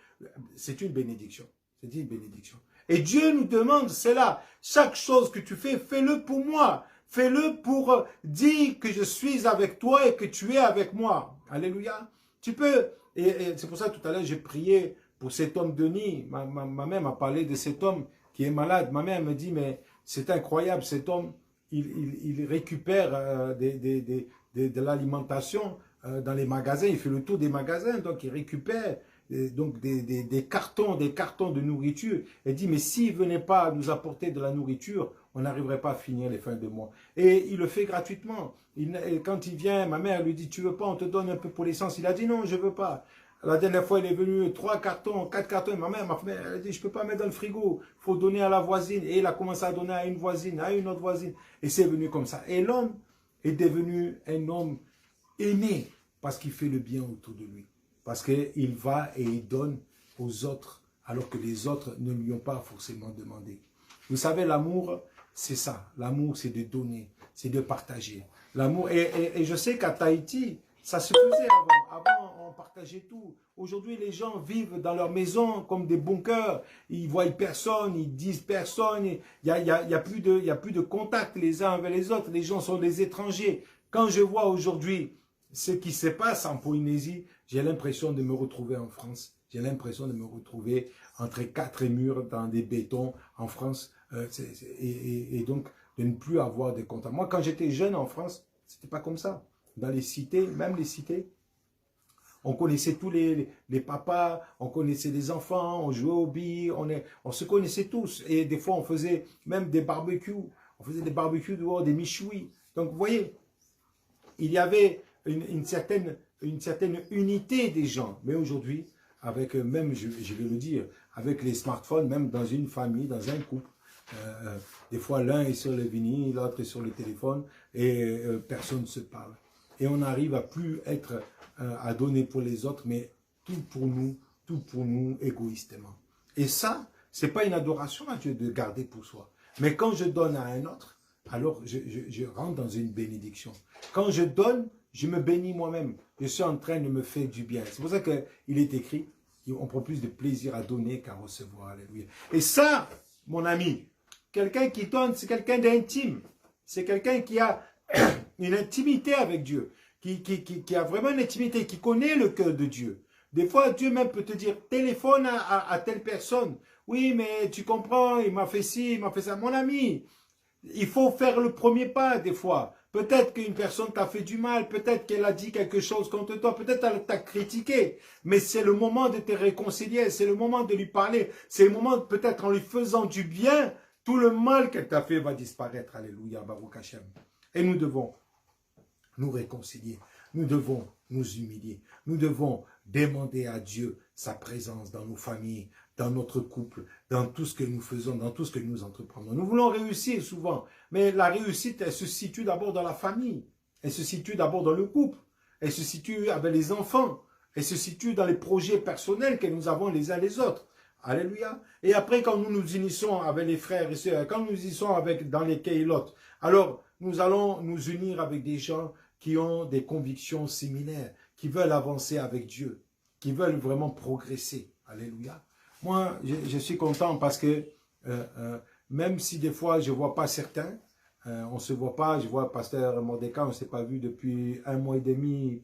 Speaker 1: c'est une bénédiction. C'est une bénédiction. Et Dieu nous demande cela. Chaque chose que tu fais, fais-le pour moi. Fais-le pour dire que je suis avec toi et que tu es avec moi. Alléluia. Tu peux, et c'est pour ça tout à l'heure j'ai prié pour cet homme Denis. Ma mère m'a parlé de cet homme qui est malade. Ma mère me dit, mais c'est incroyable, cet homme, il récupère des de l'alimentation dans les magasins, il fait le tour des magasins, donc il récupère donc des cartons de nourriture, et dit, mais s'il ne venait pas nous apporter de la nourriture, on n'arriverait pas à finir les fins de mois. Et il le fait gratuitement. Et quand il vient, ma mère lui dit, tu veux pas, on te donne un peu pour l'essence. Il a dit, non, je veux pas. La dernière fois, il est venu 3 cartons, 4 cartons. Ma mère, elle a dit, je peux pas mettre dans le frigo. Il faut donner à la voisine. Et il a commencé à donner à une voisine, à une autre voisine. Et c'est venu comme ça. Et l'homme est devenu un homme aimé parce qu'il fait le bien autour de lui. Parce qu'il va et il donne aux autres, alors que les autres ne lui ont pas forcément demandé. Vous savez, l'amour, c'est ça. L'amour, c'est de donner, c'est de partager. L'amour, et je sais qu'à Tahiti, ça se faisait avant. Avant, on partageait tout. Aujourd'hui, les gens vivent dans leur maison comme des bunkers. Ils voient personne, ils disent personne. Il y a plus de contact les uns avec les autres. Les gens sont des étrangers. Quand je vois aujourd'hui ce qui se passe en Polynésie, j'ai l'impression de me retrouver en France. J'ai l'impression de me retrouver entre 4 murs dans des bétons en France. Et donc, de ne plus avoir de contact. Moi, quand j'étais jeune en France, c'était pas comme ça. Dans les cités, même les cités, on connaissait tous les papas, on connaissait les enfants, on jouait aux billes, on se connaissait tous. Et des fois, on faisait même des barbecues. On faisait des barbecues dehors, des michouis. Donc, vous voyez, il y avait une certaine unité des gens. Mais aujourd'hui, avec même, je vais le dire, avec les smartphones, même dans une famille, dans un couple, des fois l'un est sur le vinyle, l'autre est sur le téléphone et personne ne se parle. Et on arrive à plus être à donner pour les autres, mais tout pour nous égoïstement. Et ça, c'est pas une adoration à Dieu de garder pour soi. Mais quand je donne à un autre, alors je rentre dans une bénédiction. Quand je donne, je me bénis moi-même. Je suis en train de me faire du bien. C'est pour ça qu'il est écrit, on prend plus de plaisir à donner qu'à recevoir. Alléluia. Et ça, mon ami, quelqu'un qui donne, c'est quelqu'un d'intime. C'est quelqu'un qui a une intimité avec Dieu, qui a vraiment une intimité, qui connaît le cœur de Dieu. Des fois, Dieu même peut te dire, téléphone à telle personne. Oui, mais tu comprends, il m'a fait ci, il m'a fait ça. Mon ami, il faut faire le premier pas des fois. Peut-être qu'une personne t'a fait du mal, peut-être qu'elle a dit quelque chose contre toi, peut-être qu'elle t'a critiqué, mais c'est le moment de te réconcilier, c'est le moment de lui parler, c'est le moment peut-être en lui faisant du bien, tout le mal qu'elle t'a fait va disparaître. Alléluia, Baruch Hashem. Et nous devons nous réconcilier, nous devons nous humilier, nous devons demander à Dieu sa présence dans nos familles, dans notre couple, dans tout ce que nous faisons, dans tout ce que nous entreprenons. Nous voulons réussir souvent, mais la réussite, elle se situe d'abord dans la famille, elle se situe d'abord dans le couple, elle se situe avec les enfants, elle se situe dans les projets personnels que nous avons les uns les autres. Alléluia. Et après, quand nous nous unissons avec les frères et sœurs, quand nous nous unissons dans les Keilot, alors nous allons nous unir avec des gens qui ont des convictions similaires, qui veulent avancer avec Dieu, qui veulent vraiment progresser. Alléluia. Moi, je suis content parce que même si des fois je ne vois pas certains, on ne se voit pas, je vois Pasteur Mordecai, on ne s'est pas vu depuis 1 mois et demi,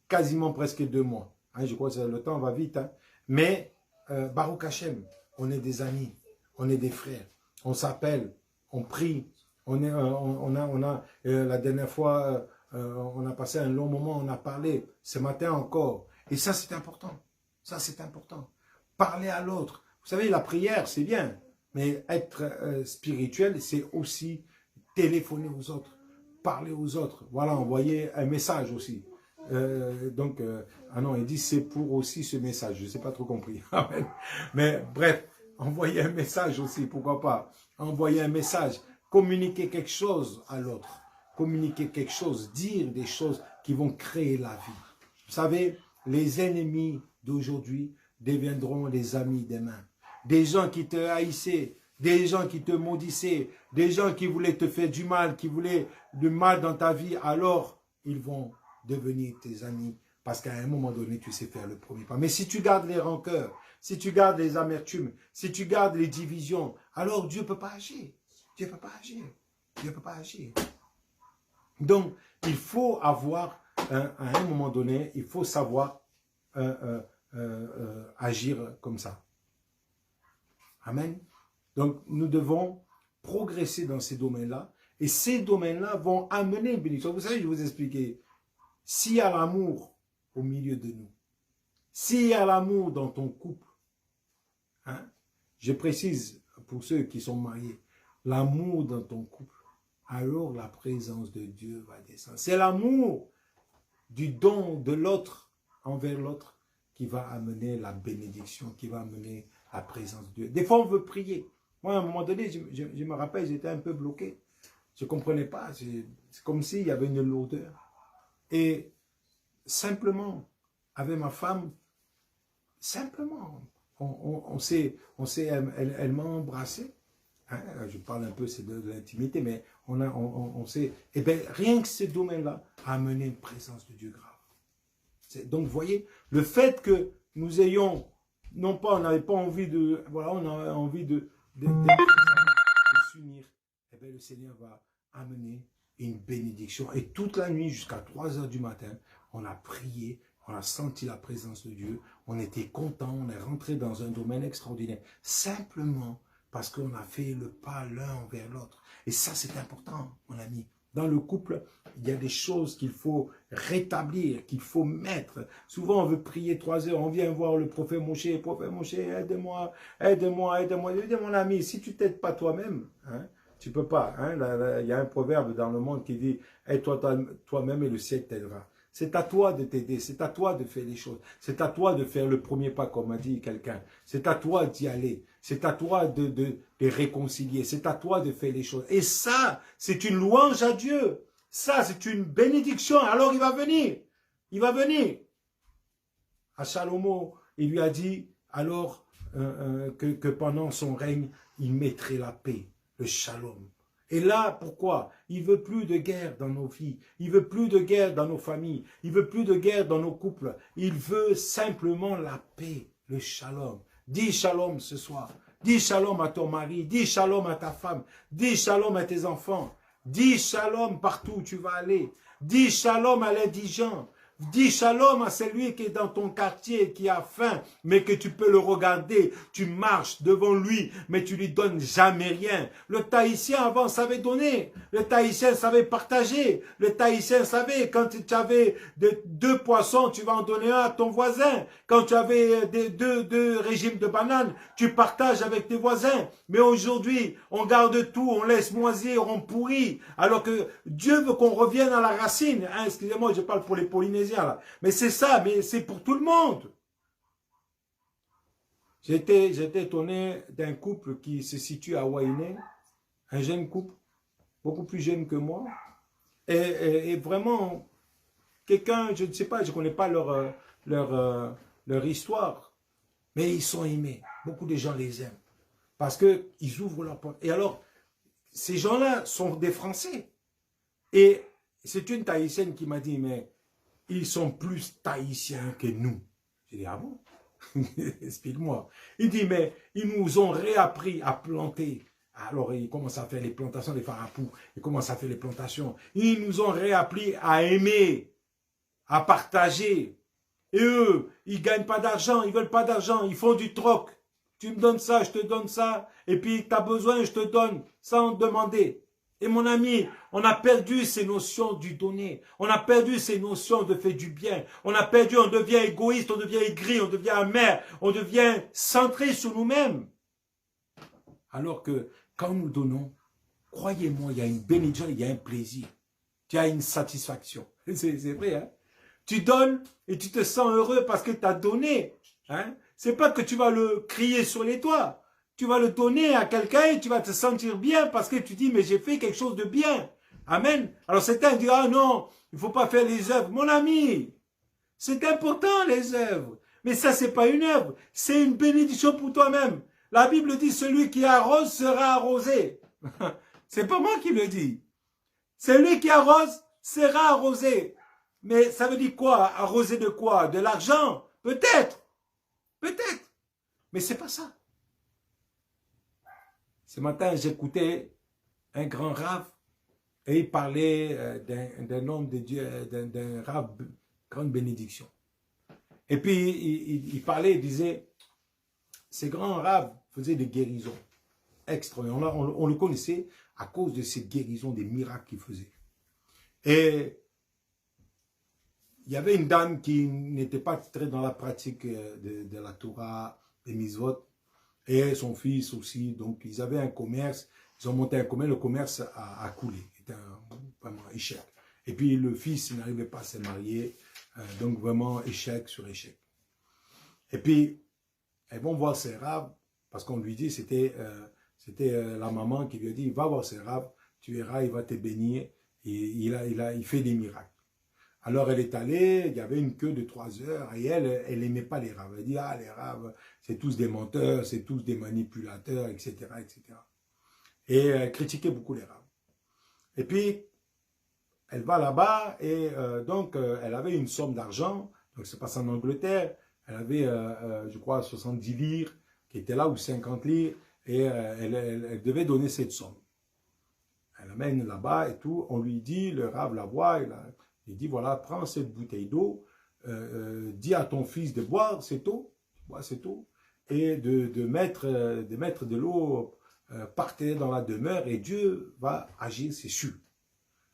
Speaker 1: quasiment presque 2 mois. Hein, je crois que le temps va vite. Hein. Mais Baruch Hashem, on est des amis, on est des frères, on s'appelle, on prie, la dernière fois, on a passé un long moment, on a parlé, ce matin encore. Et ça, c'est important. Ça, c'est important. Parler à l'autre. Vous savez, la prière, c'est bien. Mais être spirituel, c'est aussi téléphoner aux autres, parler aux autres. Voilà, envoyer un message aussi. Ah non, il dit c'est pour aussi ce message. Je ne sais pas trop compris. Mais bref, envoyer un message aussi, pourquoi pas. Envoyer un message, communiquer quelque chose à l'autre. Communiquer quelque chose, dire des choses qui vont créer la vie. Vous savez, les ennemis d'aujourd'hui deviendront les amis demain. Des gens qui te haïssaient, des gens qui te maudissaient, des gens qui voulaient te faire du mal, qui voulaient du mal dans ta vie, alors ils vont devenir tes amis parce qu'à un moment donné, tu sais faire le premier pas. Mais si tu gardes les rancœurs, si tu gardes les amertumes, si tu gardes les divisions, alors Dieu ne peut pas agir. Dieu ne peut pas agir. Dieu ne peut pas agir. Donc, il faut avoir, à un moment donné, il faut savoir agir comme ça. Amen. Donc, nous devons progresser dans ces domaines-là Et ces domaines-là vont amener une bénédiction. Vous savez, je vais vous expliquer. S'il y a l'amour au milieu de nous, s'il y a l'amour dans ton couple, hein, je précise pour ceux qui sont mariés, l'amour dans ton couple, alors la présence de Dieu va descendre. C'est l'amour du don de l'autre envers l'autre qui va amener la bénédiction, qui va amener la présence de Dieu. Des fois, on veut prier. Moi, à un moment donné, je me rappelle, j'étais un peu bloqué. Je ne comprenais pas. C'est comme s'il y avait une lourdeur. Et simplement, avec ma femme, simplement, elle m'a embrassé. Hein, je parle un peu de l'intimité, mais on sait. Et bien, rien que ce domaine-là a amené une présence de Dieu grave. Donc, vous voyez, le fait que nous ayons, non pas, on n'avait pas envie de, voilà, on avait envie de s'unir, et bien le Seigneur va amener une bénédiction. Et toute la nuit, jusqu'à 3 heures du matin, on a prié, on a senti la présence de Dieu, on était content, on est rentré dans un domaine extraordinaire, simplement parce qu'on a fait le pas l'un envers l'autre. Et ça, c'est important, mon ami. Dans le couple, il y a des choses qu'il faut rétablir, qu'il faut mettre. Souvent, on veut prier 3 heures, on vient voir le prophète Moshe, aide-moi, aide-moi, aide-moi. Je dis, mon ami, si tu t'aides pas toi-même, hein, tu peux pas. Hein, il y a un proverbe dans le monde qui dit, aide-toi toi-même et le ciel t'aidera. C'est à toi de t'aider, c'est à toi de faire les choses. C'est à toi de faire le premier pas, comme a dit quelqu'un. C'est à toi d'y aller. C'est à toi de réconcilier. C'est à toi de faire les choses. Et ça, c'est une louange à Dieu. Ça, c'est une bénédiction. Alors, il va venir. Il va venir. À Salomon, il lui a dit, alors, que pendant son règne, il mettrait la paix, le shalom. Et là, pourquoi? Il veut plus de guerre dans nos vies. Il veut plus de guerre dans nos familles. Il veut plus de guerre dans nos couples. Il veut simplement la paix, le shalom. Dis shalom ce soir. Dis shalom à ton mari. Dis shalom à ta femme. Dis shalom à tes enfants. Dis shalom partout où tu vas aller. Dis shalom à l'indigent. Dis shalom à celui qui est dans ton quartier, qui a faim, mais que tu peux le regarder. Tu marches devant lui, mais tu lui donnes jamais rien. Le Tahitien avant savait donner. Le Tahitien savait partager. Le Tahitien savait quand tu avais 2 poissons, tu vas en donner un à ton voisin. Quand tu avais deux régimes de bananes, tu partages avec tes voisins. Mais aujourd'hui, on garde tout, on laisse moisir, on pourrit. Alors que Dieu veut qu'on revienne à la racine. Hein, excusez-moi, je parle pour les Polynésiens. Là. Mais c'est ça, mais c'est pour tout le monde. J'étais étonné d'un couple qui se situe à Wainé, un jeune couple, beaucoup plus jeune que moi, et vraiment, quelqu'un, je ne sais pas, je ne connais pas leur histoire, mais ils sont aimés. Beaucoup de gens les aiment, parce qu'ils ouvrent leur porte. Et alors, ces gens-là sont des Français. Et c'est une Tahitienne qui m'a dit, mais ils sont plus tahitiens que nous. J'ai dit, ah bon? Explique-moi. Il dit, mais ils nous ont réappris à planter. Alors, ils commencent à faire les plantations des farapous. Ils commencent à faire les plantations. Ils nous ont réappris à aimer, à partager. Et eux, ils ne gagnent pas d'argent, ils ne veulent pas d'argent, ils font du troc. Tu me donnes ça, je te donne ça. Et puis, tu as besoin, je te donne, sans demander. Et mon ami, on a perdu ces notions du donner. On a perdu ces notions de faire du bien. On a perdu, on devient égoïste, on devient aigri, on devient amer, on devient centré sur nous-mêmes. Alors que quand nous donnons, croyez-moi, il y a une bénédiction, il y a un plaisir. Tu as une satisfaction. C'est vrai, hein? Tu donnes et tu te sens heureux parce que tu as donné. Hein? C'est pas que tu vas le crier sur les toits. Tu vas le donner à quelqu'un et tu vas te sentir bien parce que tu dis, mais j'ai fait quelque chose de bien. Amen. Alors certains disent, ah non, il ne faut pas faire les œuvres. Mon ami, c'est important les œuvres. Mais ça, c'est pas une œuvre. C'est une bénédiction pour toi-même. La Bible dit, celui qui arrose sera arrosé. C'est pas moi qui le dis. Celui qui arrose sera arrosé. Mais ça veut dire quoi? Arroser de quoi? De l'argent? Peut-être. Peut-être. Mais c'est pas ça. Ce matin, j'écoutais un grand rave et il parlait d'un homme de Dieu, d'un rave, grande bénédiction. Et puis, il parlait, il disait, ces grands raves faisaient des guérisons. extraordinaire. On le connaissait à cause de ses guérisons, des miracles qu'il faisait. Et il y avait une dame qui n'était pas très dans la pratique de la Torah, des mitzvot, et son fils aussi. Donc, ils avaient un commerce, ils ont monté un commerce, le commerce a coulé. C'était vraiment un échec. Et puis, le fils n'arrivait pas à se marier, donc vraiment échec sur échec. Et puis, elles vont voir ses raves, parce qu'on lui dit, c'était la maman qui lui a dit, va voir ses raves, tu verras, il va te bénir, et il fait des miracles. Alors elle est allée, il y avait une queue de 3 heures, et elle n'aimait pas les raves. Elle dit, ah, les raves, c'est tous des menteurs, c'est tous des manipulateurs, etc., etc. Et elle critiquait beaucoup les raves. Et puis, elle va là-bas, et donc, elle avait une somme d'argent, donc c'est passé en Angleterre, elle avait, je crois, 70 livres, qui étaient là, ou 50 livres, et elle devait donner cette somme. Elle amène là-bas et tout, on lui dit, le rave la voit, il dit, voilà, prends cette bouteille d'eau, dis à ton fils de boire cette eau, et de mettre de l'eau par terre dans la demeure, et Dieu va agir, c'est sûr.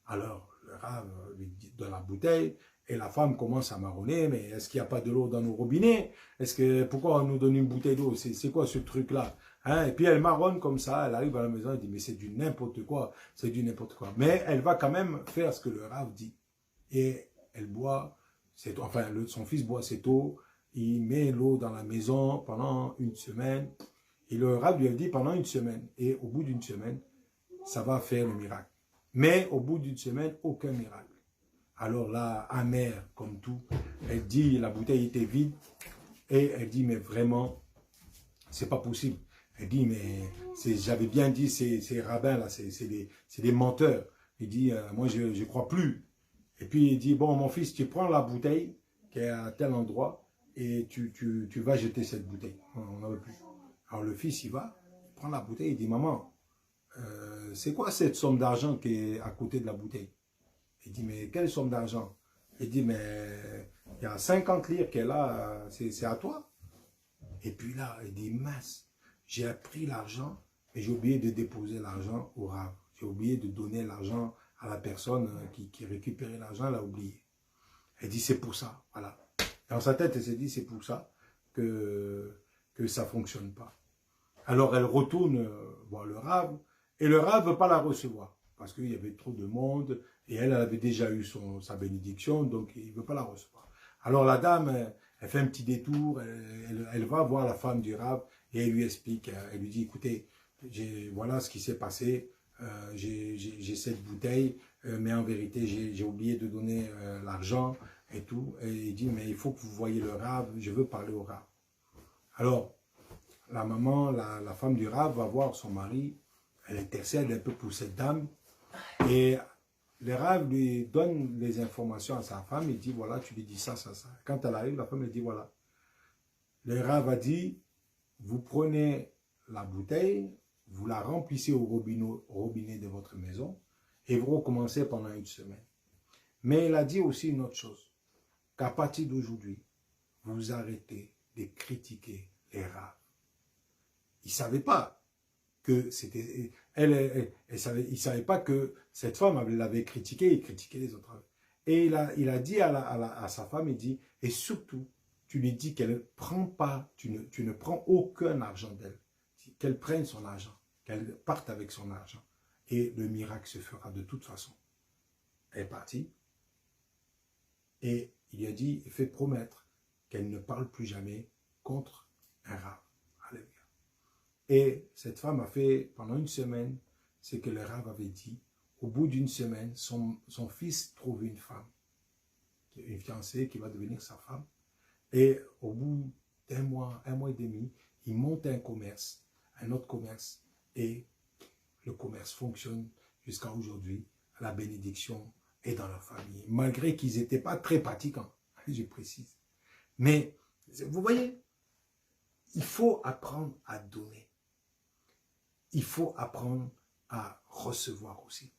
Speaker 1: Alors, le rave lui donne la bouteille, et la femme commence à marronner, mais est-ce qu'il n'y a pas de l'eau dans nos robinets? Pourquoi on nous donne une bouteille d'eau? C'est quoi ce truc-là? Hein? Et puis elle marronne comme ça, elle arrive à la maison, elle dit, mais c'est du n'importe quoi, c'est du n'importe quoi. Mais elle va quand même faire ce que le rave dit. Et elle boit, son fils boit cette eau, il met l'eau dans la maison pendant une semaine, et le rave lui a dit pendant une semaine, et au bout d'une semaine, ça va faire le miracle. Mais au bout d'une semaine, aucun miracle. Alors là, amère comme tout, elle dit, la bouteille était vide, et elle dit, mais vraiment, c'est pas possible. Elle dit, mais j'avais bien dit, ces rabbins là, c'est des menteurs. Il dit, moi je crois plus. Et puis il dit, bon mon fils, tu prends la bouteille qui est à tel endroit, et tu vas jeter cette bouteille. On n'en veut plus. Alors le fils, il va, il prend la bouteille, il dit, maman, c'est quoi cette somme d'argent qui est à côté de la bouteille? Il dit, mais quelle somme d'argent? Il dit, mais il y a 50 livres qui est là, c'est à toi? Et puis là, il dit, mince, j'ai pris l'argent, mais j'ai oublié de déposer l'argent au rave. J'ai oublié de donner l'argent à la personne qui récupérait l'argent, elle a oublié. Elle dit, c'est pour ça, voilà. Dans sa tête, elle s'est dit, c'est pour ça que ça ne fonctionne pas. Alors, elle retourne voir le rave, et le rave ne veut pas la recevoir, parce qu'il y avait trop de monde, et elle avait déjà eu sa bénédiction, donc il ne veut pas la recevoir. Alors, la dame, elle fait un petit détour, elle va voir la femme du rave, et elle lui explique, elle lui dit, écoutez, voilà ce qui s'est passé, j'ai cette bouteille, mais en vérité, j'ai oublié de donner l'argent et tout. Et il dit, mais il faut que vous voyez le rave, je veux parler au rave. Alors, la maman, la femme du rave va voir son mari, elle intercède un peu pour cette dame, et le rave lui donne les informations à sa femme, il dit, voilà, tu lui dis ça, ça, ça. Quand elle arrive, la femme elle dit, voilà. Le rave a dit, vous prenez la bouteille, vous la remplissez au robinet de votre maison, et vous recommencez pendant une semaine. Mais il a dit aussi une autre chose, qu'à partir d'aujourd'hui, vous arrêtez de critiquer les raves. Il ne savait pas que c'était... il ne savait pas que cette femme l'avait critiqué et critiqué les autres raves. Et il a dit à sa femme, il dit, et surtout, tu lui dis qu'elle ne prend pas, tu ne prends aucun argent d'elle. Qu'elle prenne son argent, qu'elle parte avec son argent. Et le miracle se fera de toute façon. Elle est partie. Et il lui a dit, il fait promettre qu'elle ne parle plus jamais contre un rave. Alléluia. Et cette femme a fait pendant une semaine ce que le rave avait dit. Au bout d'une semaine, son fils trouve une femme, une fiancée qui va devenir sa femme. Et au bout d'un mois et demi, il monte un commerce, un autre commerce, et le commerce fonctionne jusqu'à aujourd'hui. La bénédiction est dans leur famille, malgré qu'ils n'étaient pas très pratiquants, je précise. Mais, vous voyez, il faut apprendre à donner. Il faut apprendre à recevoir aussi.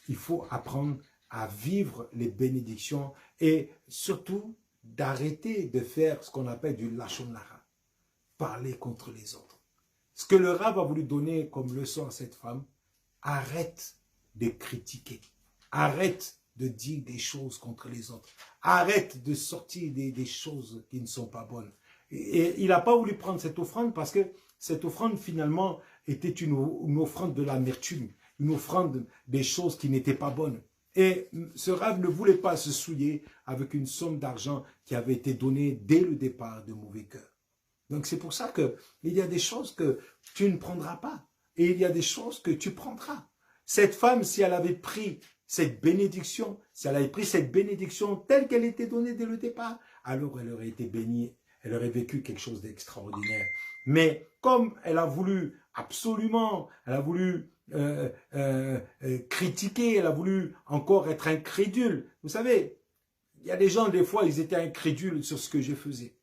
Speaker 1: Il faut apprendre à vivre les bénédictions et surtout d'arrêter de faire ce qu'on appelle du lachon lara, parler contre les autres. Ce que le Rav a voulu donner comme leçon à cette femme, arrête de critiquer. Arrête de dire des choses contre les autres. Arrête de sortir des choses qui ne sont pas bonnes. Et il n'a pas voulu prendre cette offrande parce que cette offrande finalement était une offrande de l'amertume, une offrande des choses qui n'étaient pas bonnes. Et ce Rav ne voulait pas se souiller avec une somme d'argent qui avait été donnée dès le départ de mauvais cœur. Donc c'est pour ça qu'il y a des choses que tu ne prendras pas et il y a des choses que tu prendras. Cette femme, si elle avait pris cette bénédiction, si elle avait pris cette bénédiction telle qu'elle était donnée dès le départ, alors elle aurait été bénie, elle aurait vécu quelque chose d'extraordinaire. Mais comme elle a voulu absolument, elle a voulu critiquer, elle a voulu encore être incrédule. Vous savez, il y a des gens, des fois, ils étaient incrédules sur ce que je faisais.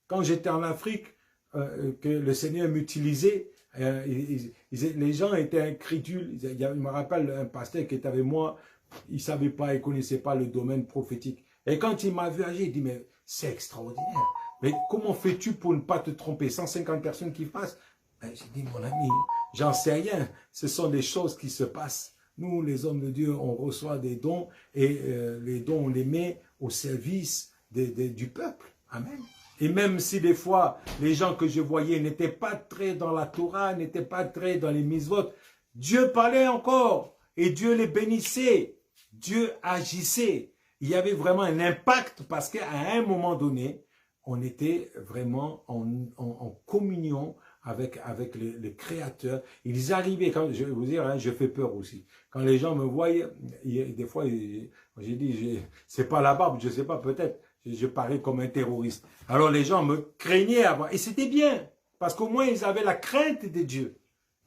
Speaker 1: Quand j'étais en Afrique, que le Seigneur m'utilisait, les gens étaient incrédules. Je me rappelle un pasteur qui était avec moi, il ne savait pas, il ne connaissait pas le domaine prophétique. Et quand il m'a vu agir, il dit, mais c'est extraordinaire. Mais comment fais-tu pour ne pas te tromper? 150 personnes qui passent. Ben, j'ai dit, mon ami, j'en sais rien. Ce sont des choses qui se passent. Nous, les hommes de Dieu, on reçoit des dons et les dons, on les met au service du peuple. Amen. Et même si des fois, les gens que je voyais n'étaient pas très dans la Torah, n'étaient pas très dans les mitzvot, Dieu parlait encore et Dieu les bénissait. Dieu agissait. Il y avait vraiment un impact parce qu'à un moment donné, on était vraiment en communion avec le Créateur. Ils arrivaient, quand je vais vous dire, hein, je fais peur aussi. Quand les gens me voient, des fois, j'ai dit, c'est pas la barbe, je sais pas, peut-être, je parais comme un terroriste. Alors les gens me craignaient avant, et c'était bien, parce qu'au moins ils avaient la crainte de Dieu.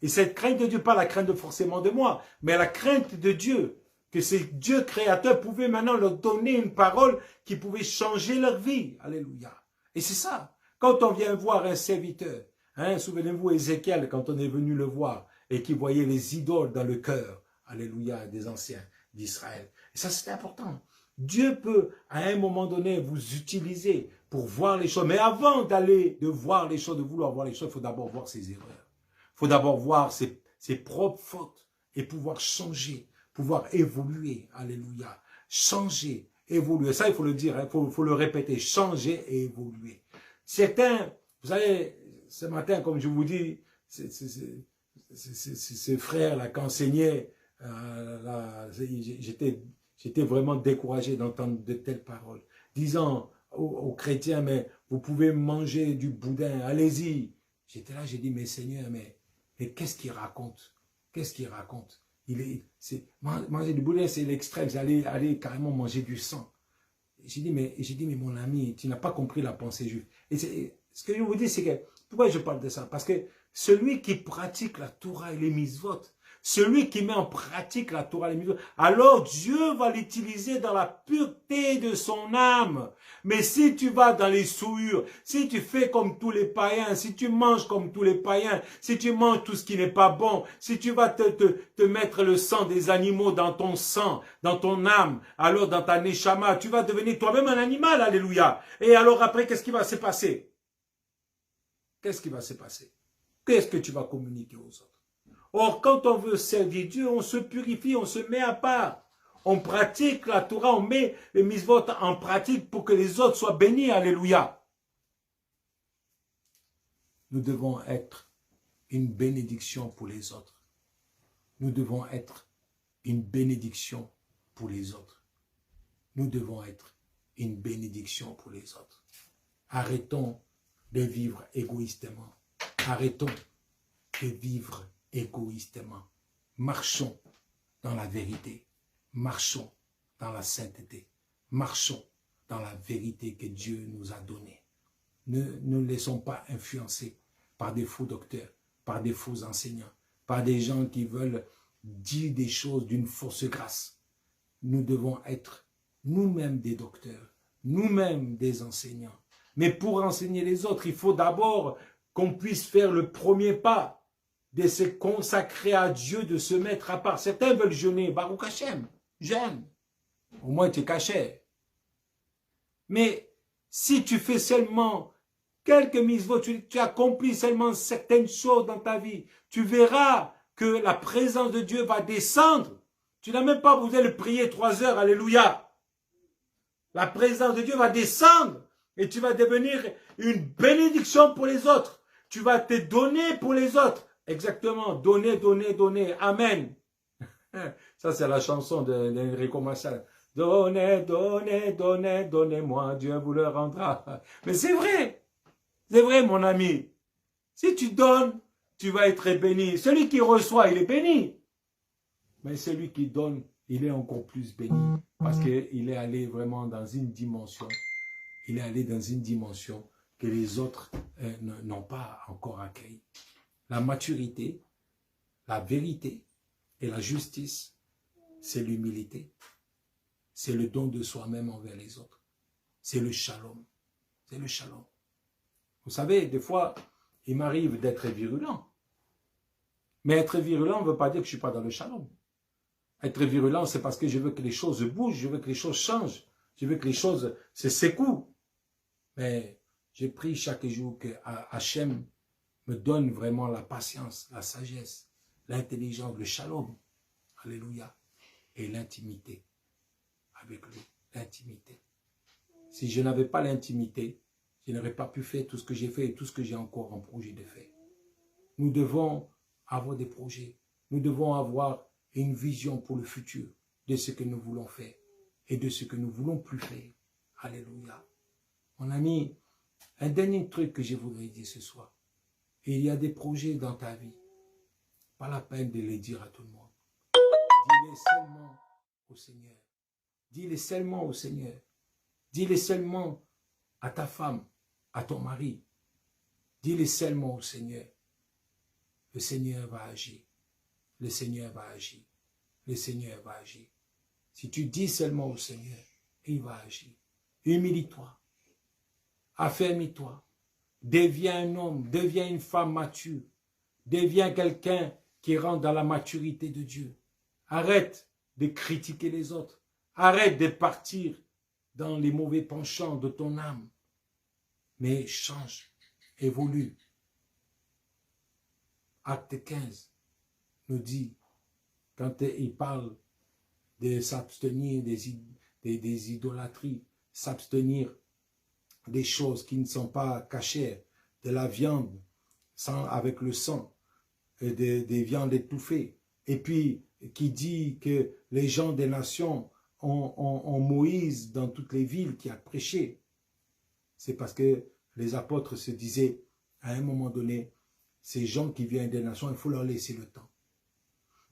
Speaker 1: Et cette crainte de Dieu, pas la crainte forcément de moi, mais la crainte de Dieu. Que ce Dieu créateur pouvait maintenant leur donner une parole qui pouvait changer leur vie. Alléluia. Et c'est ça. Quand on vient voir un serviteur, hein, souvenez-vous Ézéchiel, quand on est venu le voir, et qui voyait les idoles dans le cœur, alléluia, des anciens d'Israël. Et ça, c'est important. Dieu peut, à un moment donné, vous utiliser pour voir les choses. Mais avant de voir les choses, de vouloir voir les choses, il faut d'abord voir ses erreurs. Il faut d'abord voir ses propres fautes et pouvoir changer. Pouvoir évoluer, alléluia, changer, évoluer, ça il faut le dire, il faut le répéter, changer et évoluer. Certains, vous savez, ce matin, comme je vous dis, ces frères-là qui enseignaient, j'étais vraiment découragé d'entendre de telles paroles, disant aux chrétiens, mais vous pouvez manger du boudin, allez-y. J'étais là, j'ai dit, mais Seigneur, mais qu'est-ce qu'il raconte? Qu'est-ce qu'il raconte? Manger du boudin, c'est l'extrême, c'est aller carrément manger du sang. J'ai dit, mais mon ami, tu n'as pas compris la pensée juive. Et ce que je vous dis, c'est que, pourquoi je parle de ça? Parce que celui qui pratique la Torah et les mitzvot, celui qui met en pratique la Torah et les mitzvot, alors Dieu va l'utiliser dans la pureté de son âme. Mais si tu vas dans les souillures, si tu fais comme tous les païens, si tu manges comme tous les païens, si tu manges tout ce qui n'est pas bon, si tu vas te mettre le sang des animaux dans ton sang, dans ton âme, alors dans ta neshama, tu vas devenir toi-même un animal, alléluia. Et alors après, qu'est-ce qui va se passer? Qu'est-ce qui va se passer? Qu'est-ce que tu vas communiquer aux autres? Or, quand on veut servir Dieu, on se purifie, on se met à part. On pratique la Torah, on met les mitzvot en pratique pour que les autres soient bénis. Alléluia. Nous devons être une bénédiction pour les autres. Nous devons être une bénédiction pour les autres. Nous devons être une bénédiction pour les autres. Arrêtons de vivre égoïstement. Arrêtons de vivre égoïstement. Marchons dans la vérité. Marchons dans la sainteté. Marchons dans la vérité que Dieu nous a donnée. Ne nous laissons pas influencer par des faux docteurs, par des faux enseignants, par des gens qui veulent dire des choses d'une fausse grâce. Nous devons être nous-mêmes des docteurs, nous-mêmes des enseignants. Mais pour enseigner les autres, il faut d'abord qu'on puisse faire le premier pas, de se consacrer à Dieu, de se mettre à part. Certains veulent jeûner, Baruch Hashem, jeûne. Au moins tu es caché. Mais si tu fais seulement quelques mitzvot, tu accomplis seulement certaines choses dans ta vie, tu verras que la présence de Dieu va descendre. Tu n'as même pas besoin de prier 3 heures, alléluia. La présence de Dieu va descendre et tu vas devenir une bénédiction pour les autres. Tu vas te donner pour les autres. Exactement, donner, donner, donner. Amen. Ça, c'est la chanson d'Enrico Maciel. Donnez, donnez, donnez, donnez-moi, Dieu vous le rendra. Mais c'est vrai, mon ami. Si tu donnes, tu vas être béni. Celui qui reçoit, il est béni. Mais celui qui donne, il est encore plus béni. Parce qu'il est allé vraiment dans une dimension. Il est allé dans une dimension que les autres n'ont pas encore accueilli. La maturité, la vérité et la justice, c'est l'humilité. C'est le don de soi-même envers les autres. C'est le shalom. C'est le shalom. Vous savez, des fois, il m'arrive d'être virulent. Mais être virulent ne veut pas dire que je ne suis pas dans le shalom. Être virulent, c'est parce que je veux que les choses bougent, je veux que les choses changent, je veux que les choses se secouent. Mais je prie chaque jour que Hachem me donne vraiment la patience, la sagesse, l'intelligence, le shalom. Alléluia. Et l'intimité avec lui. L'intimité. Si je n'avais pas l'intimité, je n'aurais pas pu faire tout ce que j'ai fait et tout ce que j'ai encore en projet de faire. Nous devons avoir des projets. Nous devons avoir une vision pour le futur de ce que nous voulons faire et de ce que nous voulons plus faire. Alléluia. Mon ami, un dernier truc que je voudrais dire ce soir. Il y a des projets dans ta vie. Pas la peine de les dire à tout le monde. Dis-les seulement au Seigneur. Dis-les seulement au Seigneur. Dis-les seulement à ta femme, à ton mari. Dis-les seulement au Seigneur. Le Seigneur va agir. Le Seigneur va agir. Le Seigneur va agir. Si tu dis seulement au Seigneur, il va agir. Humilie-toi. Affermis-toi. Deviens un homme, deviens une femme mature. Deviens quelqu'un qui rentre dans la maturité de Dieu. Arrête de critiquer les autres. Arrête de partir dans les mauvais penchants de ton âme. Mais change, évolue. Acte 15 nous dit, quand il parle de s'abstenir des idolâtries, s'abstenir des choses qui ne sont pas cachères, de la viande avec le sang, et des viandes étouffées. Et puis, qui dit que les gens des nations ont Moïse dans toutes les villes qui a prêché. C'est parce que les apôtres se disaient, à un moment donné, ces gens qui viennent des nations, il faut leur laisser le temps.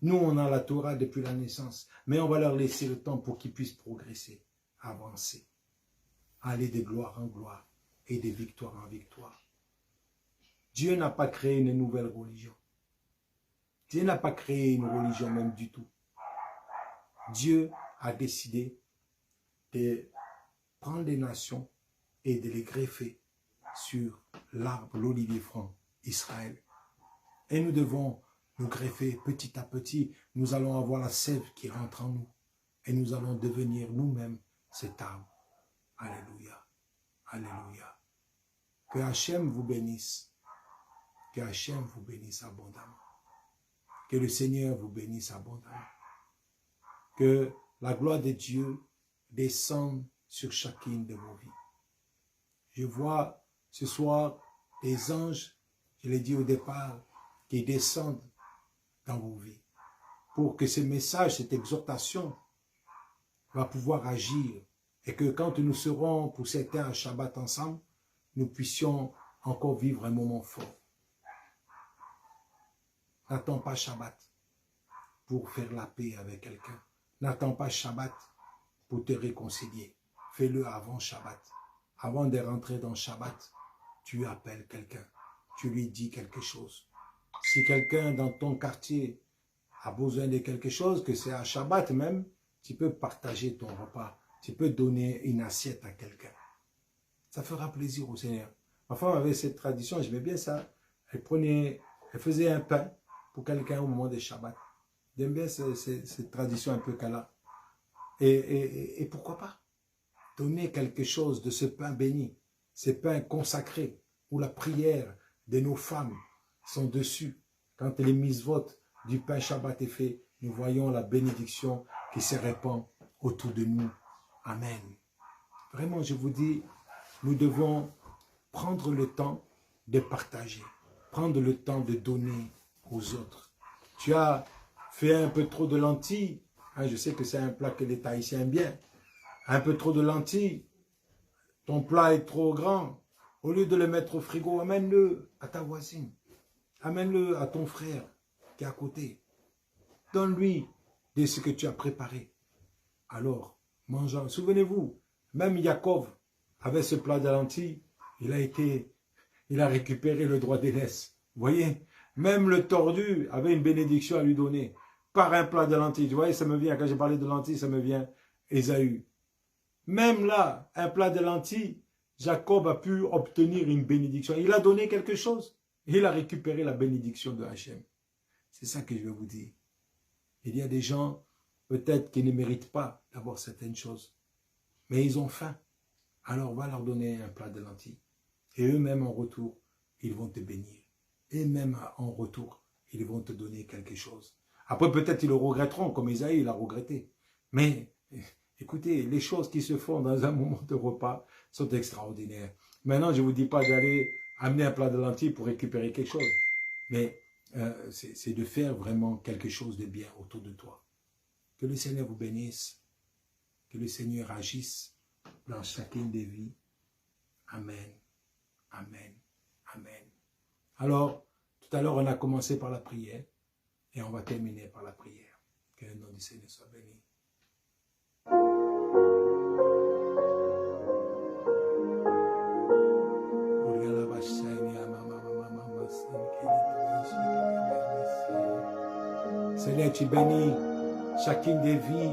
Speaker 1: Nous, on a la Torah depuis la naissance, mais on va leur laisser le temps pour qu'ils puissent progresser, avancer, aller de gloire en gloire et de victoire en victoire. Dieu n'a pas créé une nouvelle religion. Dieu n'a pas créé une religion même du tout. Dieu a décidé de prendre les nations et de les greffer sur l'arbre, l'olivier franc, Israël. Et nous devons nous greffer petit à petit. Nous allons avoir la sève qui rentre en nous. Et nous allons devenir nous-mêmes cet arbre. Alléluia. Alléluia. Que Hachem vous bénisse. Que Hachem vous bénisse abondamment. Que le Seigneur vous bénisse abondamment. Que la gloire de Dieu descende sur chacune de vos vies. Je vois ce soir des anges, je l'ai dit au départ, qui descendent dans vos vies. Pour que ce message, cette exhortation va pouvoir agir. Et que quand nous serons pour certains à Shabbat ensemble, nous puissions encore vivre un moment fort. N'attends pas Shabbat pour faire la paix avec quelqu'un. N'attends pas Shabbat pour te réconcilier. Fais-le avant Shabbat. Avant de rentrer dans Shabbat, tu appelles quelqu'un. Tu lui dis quelque chose. Si quelqu'un dans ton quartier a besoin de quelque chose, que c'est à Shabbat même, tu peux partager ton repas. Tu peux donner une assiette à quelqu'un. Ça fera plaisir au Seigneur. Ma femme avait cette tradition, j'aimais bien ça. Elle faisait un pain pour quelqu'un au moment des Shabbat. J'aime bien cette tradition un peu qu'elle a. Et pourquoi pas donner quelque chose de ce pain béni, ce pain consacré. où la prière de nos femmes sont dessus. Quand les mises-votes du pain Shabbat est fait, nous voyons la bénédiction qui se répand autour de nous. Amen. Vraiment, je vous dis, nous devons prendre le temps de partager, prendre le temps de donner aux autres. Tu as fait un peu trop de lentilles, hein, je sais que c'est un plat que les Tahitiens aiment bien, un peu trop de lentilles, ton plat est trop grand, au lieu de le mettre au frigo, amène-le à ta voisine, amène-le à ton frère qui est à côté, donne-lui de ce que tu as préparé. Alors, mangeant, souvenez-vous, même Yaakov avait ce plat de lentilles, il a récupéré le droit d'aînesse. Vous voyez, même le tordu avait une bénédiction à lui donner par un plat de lentilles. Vous voyez, ça me vient, quand j'ai parlé de lentilles, ça me vient Ésaü. Même là, un plat de lentilles, Jacob a pu obtenir une bénédiction. Il a donné quelque chose. Il a récupéré la bénédiction de Hachem. C'est ça que je vais vous dire. Il y a des gens, peut-être, qui ne méritent pas d'avoir certaines choses. Mais ils ont faim. Alors, on va leur donner un plat de lentilles. Et eux-mêmes, en retour, ils vont te bénir. Et même en retour, ils vont te donner quelque chose. Après, peut-être, ils le regretteront, comme Isaïe l'a regretté. Mais, écoutez, les choses qui se font dans un moment de repas sont extraordinaires. Maintenant, je ne vous dis pas d'aller amener un plat de lentilles pour récupérer quelque chose. Mais c'est de faire vraiment quelque chose de bien autour de toi. Que le Seigneur vous bénisse. Que le Seigneur agisse dans chacune des vies. Amen. Amen. Amen. Alors, tout à l'heure, on a commencé par la prière et on va terminer par la prière. Que le nom du Seigneur soit béni. Seigneur, tu bénis chacune des vies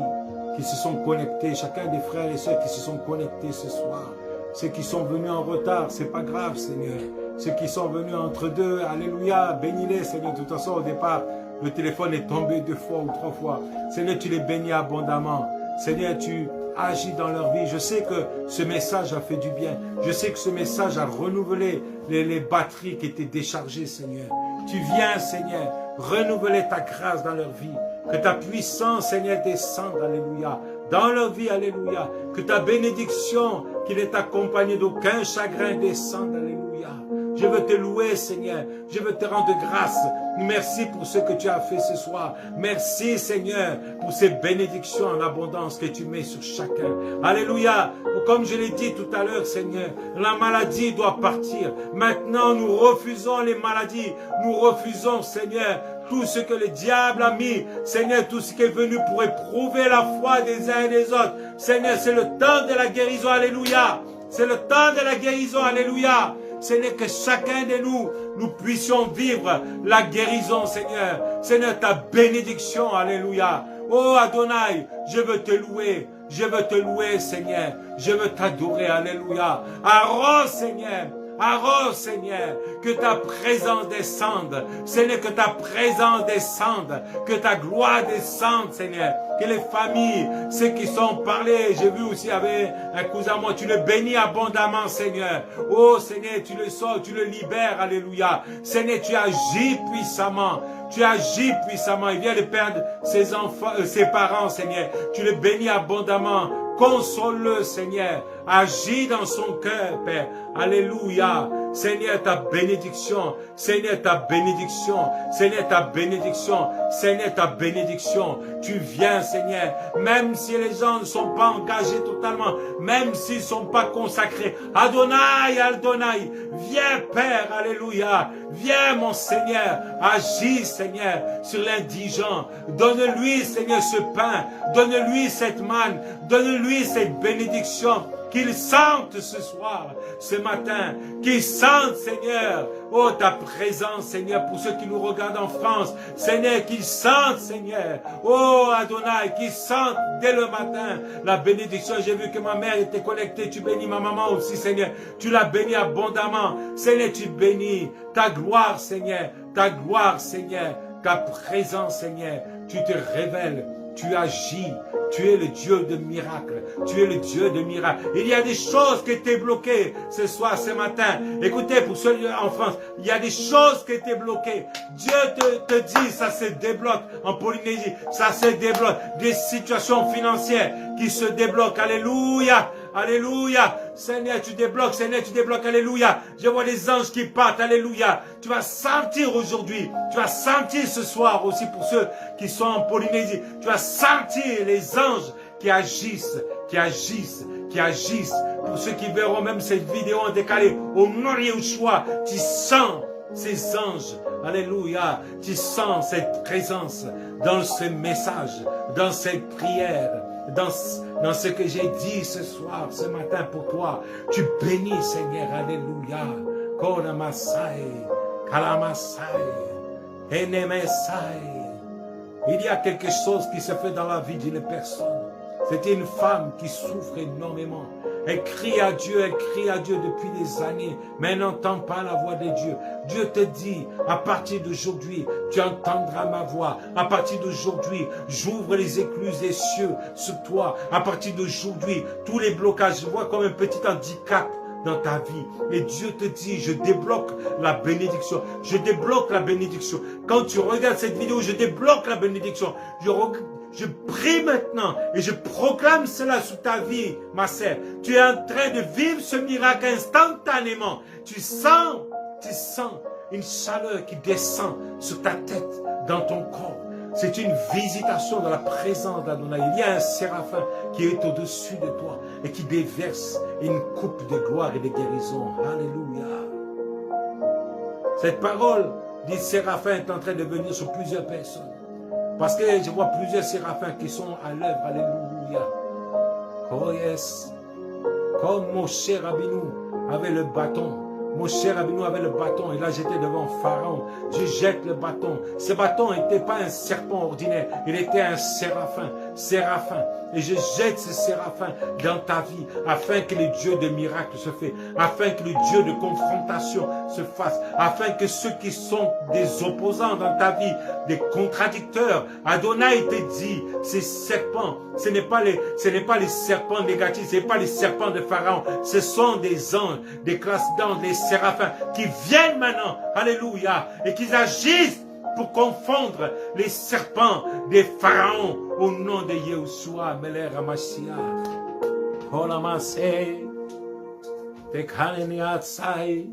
Speaker 1: qui se sont connectées, chacun des frères et sœurs qui se sont connectés ce soir. Ceux qui sont venus en retard, c'est pas grave, Seigneur. Ceux qui sont venus entre deux, alléluia, bénis-les, Seigneur. De toute façon, au départ, le téléphone est tombé 2 fois ou 3 fois. Seigneur, tu les bénis abondamment. Seigneur, tu agis dans leur vie. Je sais que ce message a fait du bien. Je sais que ce message a renouvelé les batteries qui étaient déchargées, Seigneur. Tu viens, Seigneur, renouveler ta grâce dans leur vie. Que ta puissance, Seigneur, descende, alléluia, dans leur vie, alléluia. Que ta bénédiction, qui n'est accompagnée d'aucun chagrin, descende, alléluia. Je veux te louer, Seigneur. Je veux te rendre grâce. Merci pour ce que tu as fait ce soir. Merci, Seigneur, pour ces bénédictions en abondance que tu mets sur chacun. Alléluia. Comme je l'ai dit tout à l'heure, Seigneur, la maladie doit partir. Maintenant, nous refusons les maladies. Nous refusons, Seigneur, tout ce que le diable a mis. Seigneur, tout ce qui est venu pour éprouver la foi des uns et des autres. Seigneur, c'est le temps de la guérison. Alléluia. C'est le temps de la guérison. Alléluia. Seigneur, que chacun de nous, nous puissions vivre la guérison, Seigneur. Seigneur, ta bénédiction, alléluia. Oh Adonai, je veux te louer. Je veux te louer, Seigneur. Je veux t'adorer, alléluia. Arrose, Seigneur. Arrose, Seigneur, que ta présence descende. Seigneur, que ta présence descende. Que ta gloire descende, Seigneur. Que les familles, ceux qui sont parlés, j'ai vu aussi avec un cousin moi, tu le bénis abondamment, Seigneur. Oh, Seigneur, tu le sors, tu le libères, alléluia. Seigneur, tu agis puissamment. Tu agis puissamment. Il vient de perdre ses enfants, ses parents, Seigneur. Tu le bénis abondamment. Console-le, Seigneur. Agis dans son cœur, Père. Alléluia. Seigneur, ta bénédiction. Seigneur, ta bénédiction. Seigneur, ta bénédiction. Seigneur, ta bénédiction. Tu viens, Seigneur. Même si les gens ne sont pas engagés totalement. Même s'ils ne sont pas consacrés. Adonai, Adonai. Viens, Père. Alléluia. Viens, mon Seigneur. Agis, Seigneur, sur l'indigent. Donne-lui, Seigneur, ce pain. Donne-lui cette manne. Donne-lui cette bénédiction. Qu'il sente ce soir, ce matin, qu'il sente, Seigneur, oh ta présence, Seigneur, pour ceux qui nous regardent en France, Seigneur, qu'ils sentent, Seigneur, oh Adonai, qu'ils sentent dès le matin la bénédiction. J'ai vu que ma mère était connectée, tu bénis ma maman aussi, Seigneur, tu l'as bénis abondamment, Seigneur, tu bénis ta gloire, Seigneur, ta présence, Seigneur, tu te révèles, tu agis, Tu es le Dieu de miracles. Tu es le Dieu de miracles. Il y a des choses qui étaient bloquées ce soir, ce matin. Écoutez, pour ceux en France, il y a des choses qui étaient bloquées. Dieu te dit, ça se débloque en Polynésie. Ça se débloque. Des situations financières qui se débloquent. Alléluia. Alléluia. Seigneur, tu débloques. Seigneur, tu débloques. Alléluia. Je vois des anges qui partent. Alléluia. Tu vas sentir aujourd'hui. Tu vas sentir ce soir aussi pour ceux qui sont en Polynésie. Tu vas sentir les anges qui agissent, qui agissent, qui agissent. Pour ceux qui verront même cette vidéo en décalé, au nom de Yeshua, tu sens ces anges. Alléluia. Tu sens cette présence dans ce message, dans cette prière. Dans ce que j'ai dit ce soir, ce matin pour toi, tu bénis, Seigneur, alléluia. Koramasai, Kalamasai, Enemesai. Il y a quelque chose qui se fait dans la vie d'une personne. C'était une femme qui souffre énormément. Elle crie à Dieu depuis des années, mais elle n'entend pas la voix de Dieu. Dieu te dit, à partir d'aujourd'hui, tu entendras ma voix. À partir d'aujourd'hui, j'ouvre les écluses des cieux sur toi. À partir d'aujourd'hui, tous les blocages, je vois comme un petit handicap dans ta vie. Et Dieu te dit, je débloque la bénédiction. Je débloque la bénédiction. Quand tu regardes cette vidéo, je débloque la bénédiction. Je prie maintenant et je proclame cela sur ta vie, ma sœur. Tu es en train de vivre ce miracle instantanément. Tu sens une chaleur qui descend sur ta tête, dans ton corps. C'est une visitation de la présence d'Adonai. Il y a un séraphin qui est au-dessus de toi et qui déverse une coupe de gloire et de guérison. Alléluia. Cette parole dit séraphin est en train de venir sur plusieurs personnes. Parce que je vois plusieurs séraphins qui sont à l'œuvre. Alléluia. Oh yes. Comme Moshe Rabbeinu avait le bâton. Moshe Rabbeinu avait le bâton. Et là, j'étais devant Pharaon. Je jette le bâton. Ce bâton n'était pas un serpent ordinaire. Il était un séraphin. Séraphin. Et je jette ce séraphin dans ta vie. Afin que le Dieu de miracles se fait. Afin que le Dieu de confrontation se fasse. Afin que ceux qui sont des opposants dans ta vie, des contradicteurs, Adonai te dit, ces serpents, ce n'est pas les serpents négatifs, ce n'est pas les serpents de Pharaon, ce sont des anges, des classes d'anges, des séraphins qui viennent maintenant, alléluia, et qui agissent pour confondre les serpents des pharaons au nom de Yeshua, Melech HaMashiach. Holamase, Tekaneniatsai.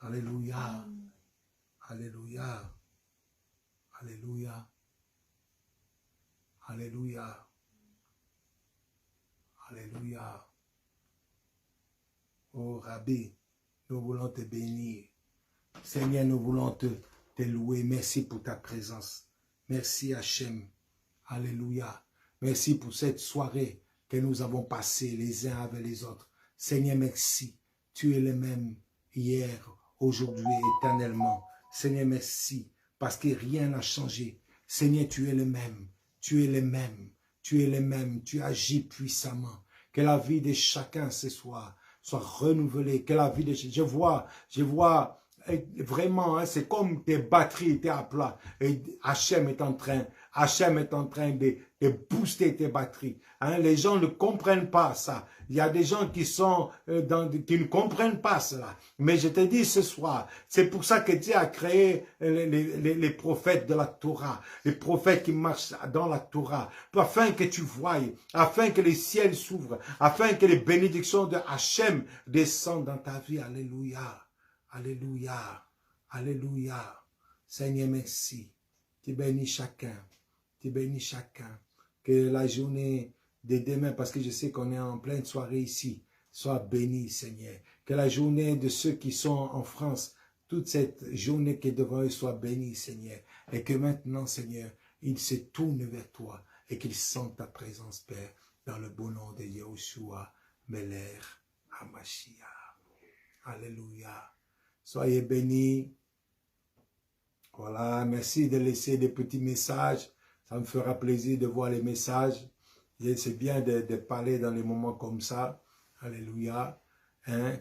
Speaker 1: Alléluia, alléluia, alléluia, alléluia, alléluia. Oh Rabbi, nous voulons te bénir. Seigneur, nous voulons te louer. Merci pour ta présence. Merci Hachem. Alléluia. Merci pour cette soirée que nous avons passée les uns avec les autres. Seigneur, merci. Tu es le même hier, aujourd'hui et éternellement. Seigneur, merci. Parce que rien n'a changé. Seigneur, tu es le même. Tu es le même. Tu es le même. Tu agis puissamment. Que la vie de chacun ce soir soit renouvelée. Que la vie de... Je vois vraiment, hein, c'est comme tes batteries étaient à plat. Et Hachem est en train de booster tes batteries. Hein, les gens ne comprennent pas ça. Il y a des gens qui sont qui ne comprennent pas cela. Mais je te dis ce soir, c'est pour ça que Dieu a créé les prophètes de la Torah, les prophètes qui marchent dans la Torah, afin que tu voies, afin que les ciels s'ouvrent, afin que les bénédictions de Hachem descendent dans ta vie. Alléluia. Alléluia, alléluia. Seigneur, merci. Tu bénis chacun, tu bénis chacun. Que la journée de demain, parce que je sais qu'on est en pleine soirée ici, soit bénie, Seigneur. Que la journée de ceux qui sont en France, toute cette journée qui est devant eux soit bénie, Seigneur. Et que maintenant, Seigneur, ils se tournent vers toi et qu'ils sentent ta présence, Père, dans le beau nom de Yeshua, Melech HaMashiach. Alléluia. Soyez bénis. Voilà, merci de laisser des petits messages. Ça me fera plaisir de voir les messages. C'est bien de parler dans les moments comme ça. Alléluia. Hein,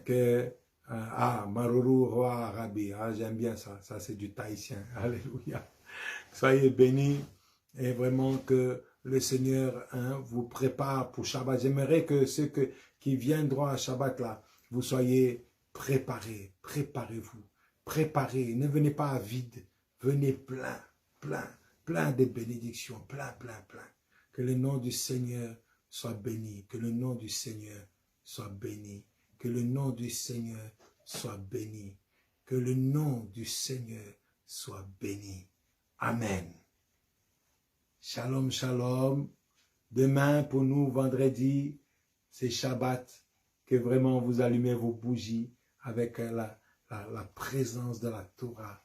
Speaker 1: Maruru Roi Rabbi. J'aime bien ça. Ça, c'est du tahitien. Alléluia. Soyez bénis. Et vraiment que le Seigneur vous prépare pour Shabbat. J'aimerais que ceux qui viendront à Shabbat là, vous soyez préparés. Préparez-vous. Préparez. Ne venez pas à vide. Venez plein, plein, plein de bénédictions. Plein, plein, plein. Que le nom du Seigneur soit béni. Que le nom du Seigneur soit béni. Que le nom du Seigneur soit béni. Que le nom du Seigneur soit béni. Amen. Shalom, shalom. Demain, pour nous, vendredi, c'est Shabbat. Que vraiment vous allumez vos bougies avec la présence de la Torah.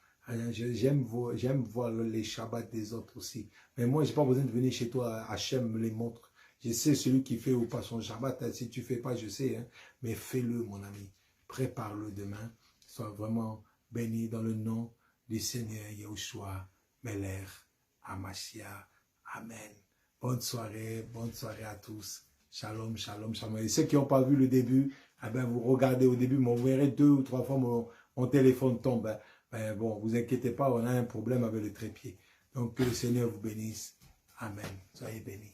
Speaker 1: J'aime voir les Shabbats des autres aussi. Mais moi, je n'ai pas besoin de venir chez toi. Hachem me les montre. Je sais celui qui fait ou pas son Shabbat. Si tu ne fais pas, je sais. Hein. Mais fais-le, mon ami. Prépare-le demain. Sois vraiment béni dans le nom du Seigneur Yahushua Melech HaMashiach. Amen. Bonne soirée à tous. Shalom, shalom, shalom. Et ceux qui n'ont pas vu le début, eh ben, vous regardez au début, vous verrez 2 ou 3 fois mon téléphone tombe. Bon, vous inquiétez pas, on a un problème avec le trépied. Donc que le Seigneur vous bénisse. Amen. Soyez bénis.